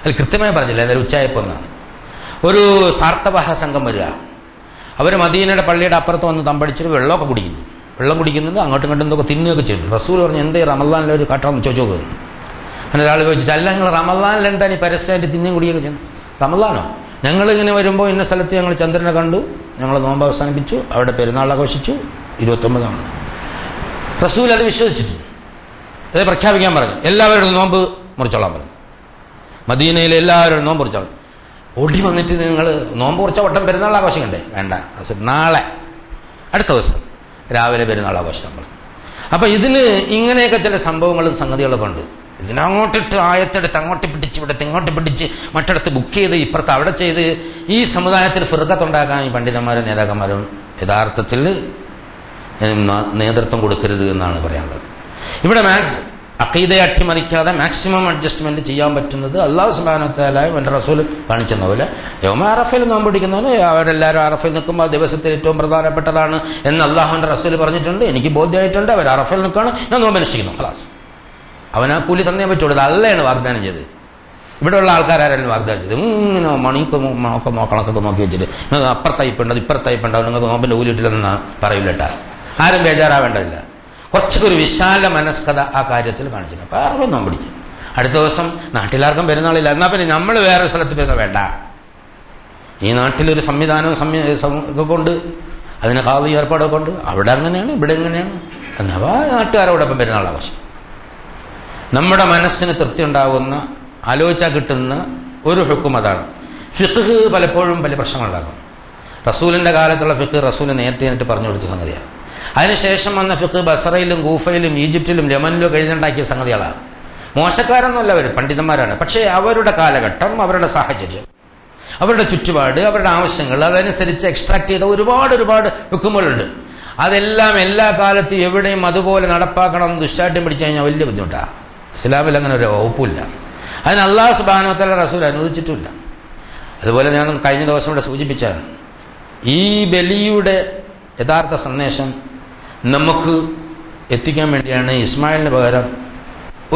അതിൽ കൃത്യമായി പറഞ്ഞില്ല, ഏതായാലും ഉച്ചയായപ്പോൾ എന്നാണ്. ഒരു സാർത്തവാഹ സംഘം വരിക. അവർ മദീനയുടെ പള്ളിയുടെ അപ്പുറത്ത് വന്ന് തമ്പടിച്ചിട്ട് വെള്ളം കുടിക്കുന്നുണ്ട്, അങ്ങോട്ടും ഇങ്ങോട്ടും എന്തൊക്കെ തിന്നുകയൊക്കെ ചെയ്തു. റസൂൽ പറഞ്ഞു, എന്തേ റമളാനിലെ ഒരു കാട്ടാന്ന് ചോദിച്ചു നോക്കുന്നു. അങ്ങനെ ഒരാൾ ചോദിച്ചിട്ട്, അല്ല നിങ്ങൾ റമളാനിൽ എന്താ ഈ പരസ്യമായിട്ട് തിന്നുകയും കുടിയൊക്കെ ചെയ്യുന്നു? റമളാനോ? ഞങ്ങളിങ്ങനെ വരുമ്പോൾ ഇന്ന സ്ഥലത്ത് ഞങ്ങൾ ചന്ദ്രനെ കണ്ടു, ഞങ്ങൾ നോമ്പ് അവസാനിപ്പിച്ചു, അവിടെ പെരുന്നാൾ ആഘോഷിച്ചു, 29 റസൂൽ അത് വിശ്വസിച്ചിട്ട് അത് പ്രഖ്യാപിക്കാൻ പറഞ്ഞു. എല്ലാവരുടെ നോമ്പ് മുറിച്ചോളാൻ പറഞ്ഞു. മദീനയിലെ എല്ലാവരുടെ നോമ്പ് മുറിച്ചോളാം. ഓടി വന്നിട്ട് നിങ്ങൾ നോമ്പ് മുറിച്ച വട്ടം പെരുന്നാൾ ആഘോഷിക്കണ്ടേ? വേണ്ട, നാളെ അടുത്ത ദിവസം രാവിലെ പെരുന്നാൾ ആഘോഷിക്കാൻ പറഞ്ഞു. അപ്പം ഇതിന് ഇങ്ങനെയൊക്കെ ചില സംഭവങ്ങളും സംഗതികളൊക്കെ ഉണ്ട്. ഇതിനങ്ങോട്ടിട്ട് ആയത്തെടുത്ത് അങ്ങോട്ട് പിടിച്ച് ഇവിടത്തെ ഇങ്ങോട്ട് പിടിച്ച് മറ്റിടത്ത് ബുക്ക് ചെയ്ത് ഇപ്പുറത്ത് അവിടെ ചെയ്ത് ഈ സമുദായത്തിൽ ഫിർഖത്തുണ്ടാക്കാൻ ഈ പണ്ഡിതന്മാരും നേതാക്കന്മാരും യഥാർത്ഥത്തിൽ നേതൃത്വം കൊടുക്കരുത് എന്നാണ് പറയാനുള്ളത്. ഇവിടെ അഖീദയെ അട്ടിമറിക്കാതെ മാക്സിമം അഡ്ജസ്റ്റ്മെന്റ് ചെയ്യാൻ പറ്റുന്നത് അല്ലാഹു സുബ്ഹാനഹു വ തആല എൻ്റെ റസൂൽ കാണിച്ചെന്ന പോലെ യൗമ അറഫയിൽ നോമ്പ് പിടിക്കുന്നവന് അവരെല്ലാവരും അറഫയിൽ നിൽക്കുമ്പോൾ ദിവസത്തിൽ ഏറ്റവും പ്രധാനപ്പെട്ടതാണ് എന്ന് അള്ളാഹുവിൻ്റെ റസൂൽ പറഞ്ഞിട്ടുണ്ട്. എനിക്ക് ബോധ്യമായിട്ടുണ്ട്. അവർ അറഫയിൽ നിൽക്കുകയാണ്, ഞാൻ നോമ്പ് അനുഷ്ഠിക്കുന്നു. ഖലാസ്, അവനാ കൂലി തന്നേ പറ്റുള്ളൂ. അള്ളയാണ് വാഗ്ദാനം ചെയ്ത്. ഇവിടെയുള്ള ആൾക്കാരും വാഗ്ദാനം ചെയ്ത് ഇങ്ങനെ കണക്കൊക്കെ നോക്കി വെച്ചിട്ട് അപ്പുറത്തയപ്പുണ്ടത് ഇപ്പുറത്തയപ്പുണ്ടാവും, നിങ്ങൾക്ക് നോമ്പിൻ്റെ കൂലിയിട്ടില്ലെന്ന് പറയില്ലട്ടാ. ആരും ബേജാറാവേണ്ടതില്ല. കുറച്ചൊക്കെ ഒരു വിശാല മനസ്കത ആ കാര്യത്തിൽ കാണിച്ചിട്ടുണ്ട്. അപ്പോൾ അറഫയിൽ നോമ്പ് പിടിക്കും. അടുത്ത ദിവസം നാട്ടിലാർക്കും പെരുന്നാളില്ല, എന്നാൽ പിന്നെ നമ്മൾ വേറെ സ്ഥലത്ത് പോയിരുന്ന വേണ്ട. ഈ നാട്ടിലൊരു സംവിധാനവും ഇതൊക്കെ കൊണ്ട് അതിന് ഖാദി ഏർപ്പാടൊക്കെ ഉണ്ട്. അവിടെ അങ്ങനെയാണ്, ഇവിടെ എങ്ങനെയാണ് എന്നാൽ നാട്ടുകാരോടൊപ്പം പെരുന്നാൾ ആഘോഷം. നമ്മുടെ മനസ്സിന് തൃപ്തി ഉണ്ടാകുന്ന, ആലോചിച്ചാൽ കിട്ടുന്ന ഒരു ഹുക്കും അതാണ്. ഫിഖ് പലപ്പോഴും വലിയ പ്രശ്നങ്ങളുണ്ടാകും. റസൂലിൻ്റെ കാലത്തുള്ള ഫിഖ് റസൂൽ നേരിട്ട് പറഞ്ഞു കൊടുത്ത സംഗതിയാണ്. അതിനുശേഷം വന്ന ഫിഖ് ബസറയിലും കൂഫയിലും ഈജിപ്തിലും യമനിലും എഴുതുണ്ടാക്കിയ സംഗതികളാണ്. മോശക്കാരൊന്നുമല്ല, അവർ പണ്ഡിതന്മാരാണ്. പക്ഷേ അവരുടെ കാലഘട്ടം, അവരുടെ സാഹചര്യം, അവരുടെ ചുറ്റുപാട്, അവരുടെ ആവശ്യങ്ങൾ, അതനുസരിച്ച് എക്സ്ട്രാക്ട് ചെയ്ത ഒരുപാട് ഹുക്കുമുകളുണ്ട്. അതെല്ലാം എല്ലാ കാലത്തും എവിടെയും അതുപോലെ നടപ്പാക്കണം ദുശ്ശാഠ്യം പിടിച്ചു കഴിഞ്ഞാൽ വലിയ ബുദ്ധിമുട്ടാണ്. ഇസ്ലാമിൽ അങ്ങനെ ഒരു വകുപ്പില്ല. അതിന് അല്ലാഹു സുബ്ഹാനഹു വ തആല റസൂൽ അനുവദിച്ചിട്ടില്ല. അതുപോലെ ഞാൻ കഴിഞ്ഞ ദിവസം ഇവിടെ സൂചിപ്പിച്ചാണ്, ഈ ബലിയുടെ യഥാർത്ഥ സന്ദേശം നമുക്ക് എത്തിക്കാൻ വേണ്ടിയാണ് ഇസ്മായിലിന് പകരം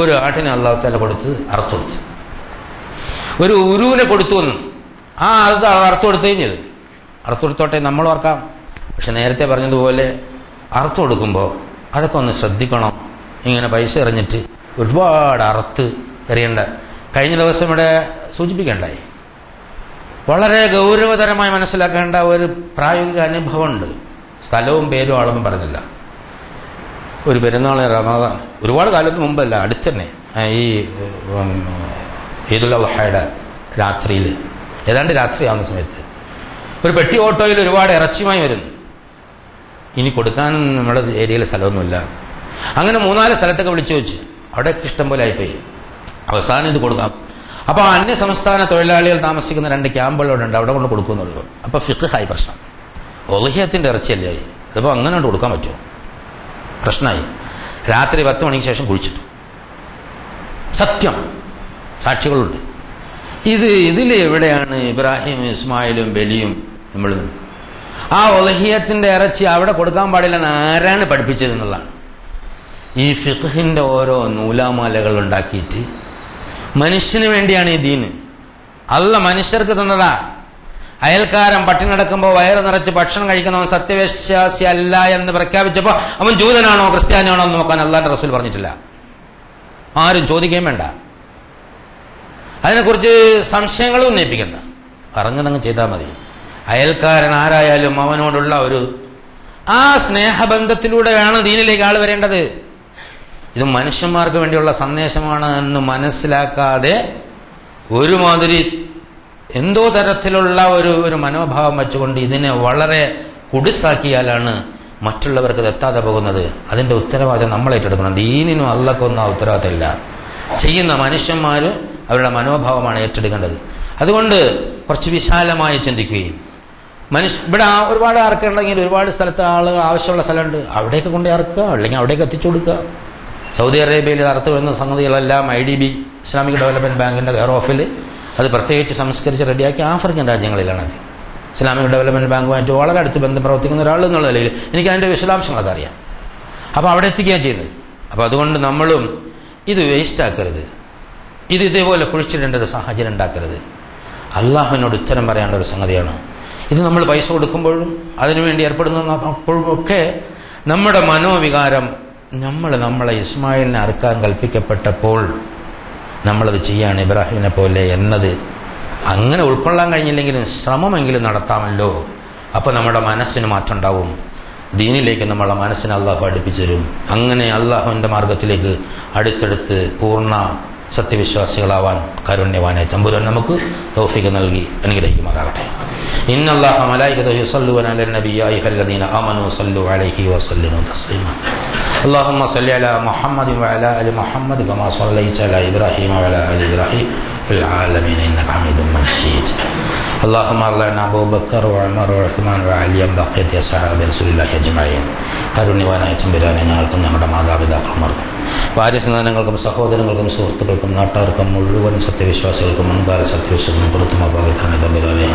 ഒരു ആട്ടിനെ അല്ലാഹു തആല കൊടുത്ത് അറുത്തൊടുത്ത്, ഒരു ഉരുവിനെ കൊടുത്തു എന്ന്. ആ അറുത്ത് കൊടുക്കുകയും ചെയ്തു. അറുത്തൊടുത്തോട്ടെ നമ്മൾ ഓർക്കാം. പക്ഷെ നേരത്തെ പറഞ്ഞതുപോലെ അറുത്ത് കൊടുക്കുമ്പോൾ അതൊക്കെ ഒന്ന് ശ്രദ്ധിക്കണം. ഇങ്ങനെ പൈസ എറിഞ്ഞിട്ട് ഒരുപാട് അറുത്ത് എറിയണ്ട. കഴിഞ്ഞ ദിവസം ഇവിടെ സൂചിപ്പിക്കേണ്ടായി, വളരെ ഗൗരവതരമായി മനസ്സിലാക്കേണ്ട ഒരു പ്രായോഗിക അനുഭവമുണ്ട്. സ്ഥലവും പേരും ആളൊന്നും പറഞ്ഞില്ല. ഒരു പെരുന്നാൾ റമദാൻ ഒരുപാട് കാലത്തിന് മുമ്പല്ല, അടുത്തന്നെ ഈ ഈദുൽ അദ്ഹയുടെ രാത്രിയിൽ, ഏതാണ്ട് രാത്രിയാവുന്ന സമയത്ത് ഒരു പെട്ടി ഓട്ടോയിൽ ഒരുപാട് ഇറച്ചിയുമായി വരുന്നു. ഇനി കൊടുക്കാൻ നമ്മുടെ ഏരിയയിൽ സ്ഥലമൊന്നുമില്ല. അങ്ങനെ 3-4 സ്ഥലത്തൊക്കെ വിളിച്ചു വെച്ച് അവിടെയൊക്കെ ഇഷ്ടം പോലെ ആയിപ്പോയി. അവസാനം ഇത് കൊടുക്കാം. അപ്പോൾ അന്യ സംസ്ഥാന തൊഴിലാളികൾ താമസിക്കുന്ന 2 ക്യാമ്പുകളുണ്ട്, അവിടെ കൊണ്ട് കൊടുക്കുന്നുള്ളൂ. അപ്പോൾ ഫിഖ്ഹായി പ്രശ്നം. ഒളിഹ്യത്തിൻ്റെ ഇറച്ചിയല്ലേ ആയി, അതിപ്പോൾ അങ്ങനെ കൊടുക്കാൻ പറ്റുമോ? പ്രശ്നമായി. രാത്രി 10 മണിക്ക് ശേഷം കുഴിച്ചിട്ടു. സത്യം, സാക്ഷികളുണ്ട്. ഇതിൽ എവിടെയാണ് ഇബ്രാഹിം ഇസ്മായിലും ബലിയും? നമ്മൾ ആ ഒളിഹ്യത്തിൻ്റെ ഇറച്ചി അവിടെ കൊടുക്കാൻ പാടില്ലെന്ന് ആരാണ് പഠിപ്പിച്ചത് എന്നുള്ളതാണ്. ഈ ഫിഖ്ഹിൻ്റെ ഓരോ നൂലാമാലകൾ ഉണ്ടാക്കിയിട്ട് മനുഷ്യന് വേണ്ടിയാണ് ഈ ദീന്. അല്ല മനുഷ്യർക്ക് തന്നതാ. അയൽക്കാരൻ പട്ടിണി നടക്കുമ്പോൾ വയറ് നിറച്ച് ഭക്ഷണം കഴിക്കുന്നവൻ സത്യവിശ്വാസി അല്ല എന്ന് പ്രഖ്യാപിച്ചപ്പോൾ അവൻ ജൂതനാണോ ക്രിസ്ത്യാനിയാണോ എന്ന് നോക്കാൻ അല്ലാഹുവിന്റെ റസൂൽ പറഞ്ഞിട്ടില്ല. ആരും ചോദിക്കുകയും വേണ്ട, അതിനെക്കുറിച്ച് സംശയങ്ങളും ഉന്നയിപ്പിക്കണ്ട, പറഞ്ഞതങ്ങ് ചെയ്താൽ മതി. അയൽക്കാരൻ ആരായാലും അവനോടുള്ള ആ സ്നേഹബന്ധത്തിലൂടെയാണ് ദീനിലേക്ക് ആൾ വരേണ്ടത്. ഇത് മനുഷ്യന്മാർക്ക് വേണ്ടിയുള്ള സന്ദേശമാണ് എന്ന് മനസ്സിലാക്കാതെ ഒരുമാതിരി എന്തോ തരത്തിലുള്ള ഒരു മനോഭാവം വെച്ചുകൊണ്ട് ഇതിനെ വളരെ കുടിസാക്കിയാലാണ് മറ്റുള്ളവർക്ക് എത്താതെ പോകുന്നത്. അതിൻ്റെ ഉത്തരവാദിത്വം നമ്മൾ ഏറ്റെടുക്കണം. ദീനിനും അള്ളക്കൊന്നും ആ ഉത്തരവാദിത്തമില്ല. ചെയ്യുന്ന മനുഷ്യന്മാർ അവരുടെ മനോഭാവമാണ് ഏറ്റെടുക്കേണ്ടത്. അതുകൊണ്ട് കുറച്ച് വിശാലമായി ചിന്തിക്കുകയും ഇവിടെ ഒരുപാട് അറക്കുണ്ടെങ്കിൽ ഒരുപാട് സ്ഥലത്ത് ആളുകൾ ആവശ്യമുള്ള സ്ഥലമുണ്ട്, അവിടേക്ക് കൊണ്ട് ഇറക്കുക, അല്ലെങ്കിൽ അവിടേക്ക് എത്തിച്ചു കൊടുക്കുക. സൗദി അറേബ്യയിൽ അറുത്ത് വരുന്ന സംഗതികളെല്ലാം IDB ഇസ്ലാമിക് ഡെവലപ്മെൻറ്റ് ബാങ്കിൻ്റെ കെയർ ഓഫിൽ അത് പ്രത്യേകിച്ച് സംസ്കരിച്ച് റെഡിയാക്കി ആഫ്രിക്കൻ രാജ്യങ്ങളിലാണ് അത്. ഇസ്ലാമിക് ഡെവലപ്മെൻറ്റ് ബാങ്കുമായിട്ട് വളരെ അടുത്ത് ബന്ധം പ്രവർത്തിക്കുന്ന ഒരാൾ എന്നുള്ള നിലയിൽ എനിക്ക് അതിൻ്റെ വിശദാംശങ്ങളൊക്കെ അറിയാം. അപ്പോൾ അവിടെ എത്തിക്കുകയാണ് ചെയ്യുന്നത്. അപ്പോൾ അതുകൊണ്ട് നമ്മളും ഇത് വേസ്റ്റാക്കരുത്, ഇതേപോലെ കുഴിച്ചിടേണ്ട ഒരു സാഹചര്യം ഉണ്ടാക്കരുത്. അള്ളാഹുവിനോട് ഉത്തരം പറയേണ്ട ഒരു സംഗതിയാണ് ഇത്. നമ്മൾ പൈസ കൊടുക്കുമ്പോഴും അതിനുവേണ്ടി ഏർപ്പെടുന്നപ്പോഴും ഒക്കെ നമ്മുടെ മനോവികാരം നമ്മളെ ഇസ്മായിലിനെ അറുക്കാൻ കൽപ്പിക്കപ്പെട്ടപ്പോൾ നമ്മളത് ചെയ്യാണ് ഇബ്രാഹിമിനെ പോലെ എന്നത് അങ്ങനെ ഉൾക്കൊള്ളാൻ കഴിഞ്ഞില്ലെങ്കിലും ശ്രമമെങ്കിലും നടത്താമല്ലോ. അപ്പോൾ നമ്മുടെ മനസ്സിന് മാറ്റം ഉണ്ടാവും. ദീനിലേക്ക് നമ്മളെ മനസ്സിനെ അള്ളാഹു അടുപ്പിച്ചു തരും. അങ്ങനെ അള്ളാഹുവിൻ്റെ മാർഗത്തിലേക്ക് അടുത്തടുത്ത് പൂർണ്ണ സത്യവിശ്വാസികളാവാൻ കാരുണ്യവാനായ തമ്പുരാൻ നമുക്ക് തൗഫീഖ് നൽകി അനുഗ്രഹിക്കുമാറാകട്ടെ. ഇന്നല്ലാഹ മലായികതഹു യുസല്ലൂന അലൻ നബി യാ അയ്യുഹല്ലദീന ആമനൂ സല്ലു അലൈഹി വസല്ലിമു തസ്ലീമാ. اللهم صل على محمد وعلى ال محمد كما صليت على ابراهيم وعلى ال ابراهيم في العالمين انك حميد مجيد. اللهم ارضنا ابو بكر وعمر وعثمان وعلي بقية اصحاب رسول الله اجمعين. കാരുണ്യവാനായ തമ്പുരാനെ ഞങ്ങൾക്കും ഞങ്ങളുടെ മാതാപിതാക്കന്മാർക്കും ഭാര്യസന്താനങ്ങൾക്കും സഹോദരങ്ങൾക്കും സുഹൃത്തുക്കൾക്കും നാട്ടുകാർക്കും മുഴുവൻ സത്യവിശ്വാസികൾക്കും മുൻകാല സത്യവിശ്വാസികൾക്കും പുറത്തുമാകാൻ തമ്പുരാനെ,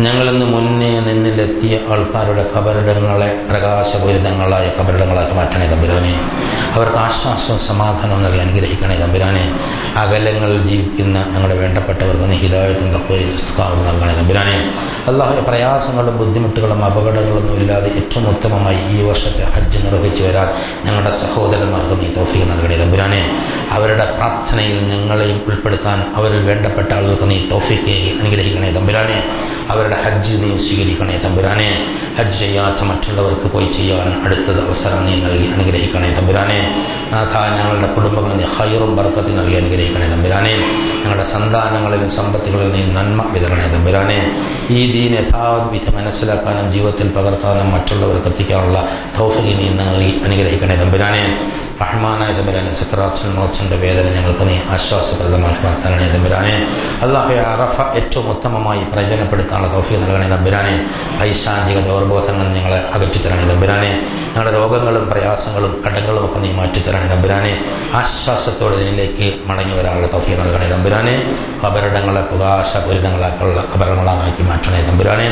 ഞങ്ങളിന്ന് മുന്നേ നിന്നിലെത്തിയ ആൾക്കാരുടെ കബറിടങ്ങളെ പ്രകാശപൂരിതങ്ങളായ കബറിടങ്ങളാക്കി മാറ്റണേ തമ്പുരാനെ. അവർക്ക് ആശ്വാസവും സമാധാനവും നൽകി അനുഗ്രഹിക്കണേ തമ്പുരാനെ. അകലങ്ങളിൽ ജീവിക്കുന്ന ഞങ്ങളുടെ വേണ്ടപ്പെട്ടവർക്ക് നീ ഹിദായത്തും തഖ്വയും ഇസ്തിഖാമത്തും നൽകണേ തമ്പുരാനെ. അല്ലാഹു പ്രയാസങ്ങളും ബുദ്ധിമുട്ടുകളും അപകടങ്ങളൊന്നും ഇല്ലാതെ ഏറ്റവും ഉത്തമമായി ഈ വർഷത്തെ ഹജ്ജ് നിർവഹിച്ചു വരാൻ ഞങ്ങളുടെ സഹോദരന്മാർക്ക് നീ തൗഫീഖ് നൽകണേ തമ്പുരാനെ. അവരുടെ പ്രാർത്ഥനയിൽ ഞങ്ങളെയും ഉൾപ്പെടുത്താൻ അവരിൽ വേണ്ടപ്പെട്ട ആളുകൾക്ക് നീ തൗഫീഖ് അനുഗ്രഹിക്കണേ തമ്പുരാനെ. അവരുടെ ഹജ്ജ് നീ സ്വീകരിക്കണേ തമ്പുരാനെ. ഹജ്ജ് ചെയ്യാത്ത മറ്റുള്ളവർക്ക് പോയി ചെയ്യാൻ അടുത്തത് അവസരം നീ നൽകി അനുഗ്രഹിക്കണേ തമ്പുരാനെ. നാഥ, ഞങ്ങളുടെ കുടുംബങ്ങളിൽ നീ ഖൈറും ബർക്കത്തും നൽകി അനുഗ്രഹിക്കണേ തമ്പുരാനെ. ഞങ്ങളുടെ സന്താനങ്ങളിലും സമ്പത്തുകളിൽ നീ നന്മ വിതരണേ തമ്പുരാനെ. ഈ ദീൻ യഥാവിധി മനസ്സിലാക്കാനും ജീവിതത്തിൽ പകർത്താനും മറ്റുള്ളവർക്ക് എത്തിക്കാനുള്ള തൗഫീഖ് നീ നൽകി അനുഗ്രഹിക്കണേ തമ്പുരാനെ. റഹ്മാനായ തമ്പുരാനെ, സക്രാത്തുൽ മൗത്തിന്റെ വേദന ഞങ്ങൾക്ക് നീ ആശ്വാസപ്രദമാക്കി മാറ്റണേ തമ്പുരാനെ. അല്ലാഹുവേ, അറഫ ഏറ്റവും ഉത്തമമായി പ്രയോജനപ്പെടുത്താനുള്ള തൗഫീഖ് നൽകണേ തമ്പുരാനെ. പൈശാചിക ദൗർബോധങ്ങൾ ഞങ്ങളെ അകറ്റിത്തരണേ തമ്പുരാനെ. ഞങ്ങളുടെ രോഗങ്ങളും പ്രയാസങ്ങളും കടങ്ങളും ഒക്കെ നീ മാറ്റിത്തരണേ തമ്പുരാനെ. ആശ്വാസത്തോടെ ഇതിലേക്ക് മടങ്ങി വരാനുള്ള തൗഫീഖ് നൽകണേ തമ്പുരാനെ. കബറിടങ്ങളെ പ്രകാശപൂരിതങ്ങളാക്കുള്ള കബറിടങ്ങളാക്കി മാറ്റണേ തമ്പുരാനെ.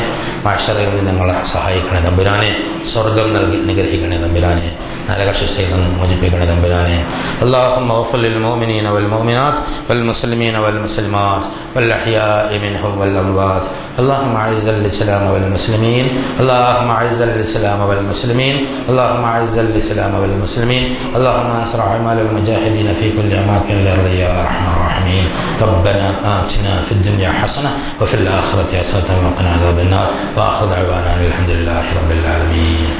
മഹ്ശറിൽ നിന്ന് ഞങ്ങളെ സഹായിക്കണേ തമ്പുരാനെ. സ്വർഗം നൽകി അനുഗ്രഹിക്കണേ തമ്പുരാനെ. നരകശിക്ഷയിൽ നിന്ന് മോചിപ്പിക്കണേ തമ്പുരാനെ. اللهم اغفر للمؤمنين والمؤمنات والمسلمين والمسلمات والأحياء منهم والأموات. اللهم أعز الإسلام والمسلمين. اللهم أعز الإسلام والمسلمين. اللهم أعز الإسلام والمسلمين. اللهم انصر أعمال المجاهدين في كل أماكن الأرض يا أرحم الراحمين. ربنا آتنا في الدنيا حسنة وفي الآخرة حسنة وقنا عذاب النار. وآخر دعوانا الحمد لله رب العالمين.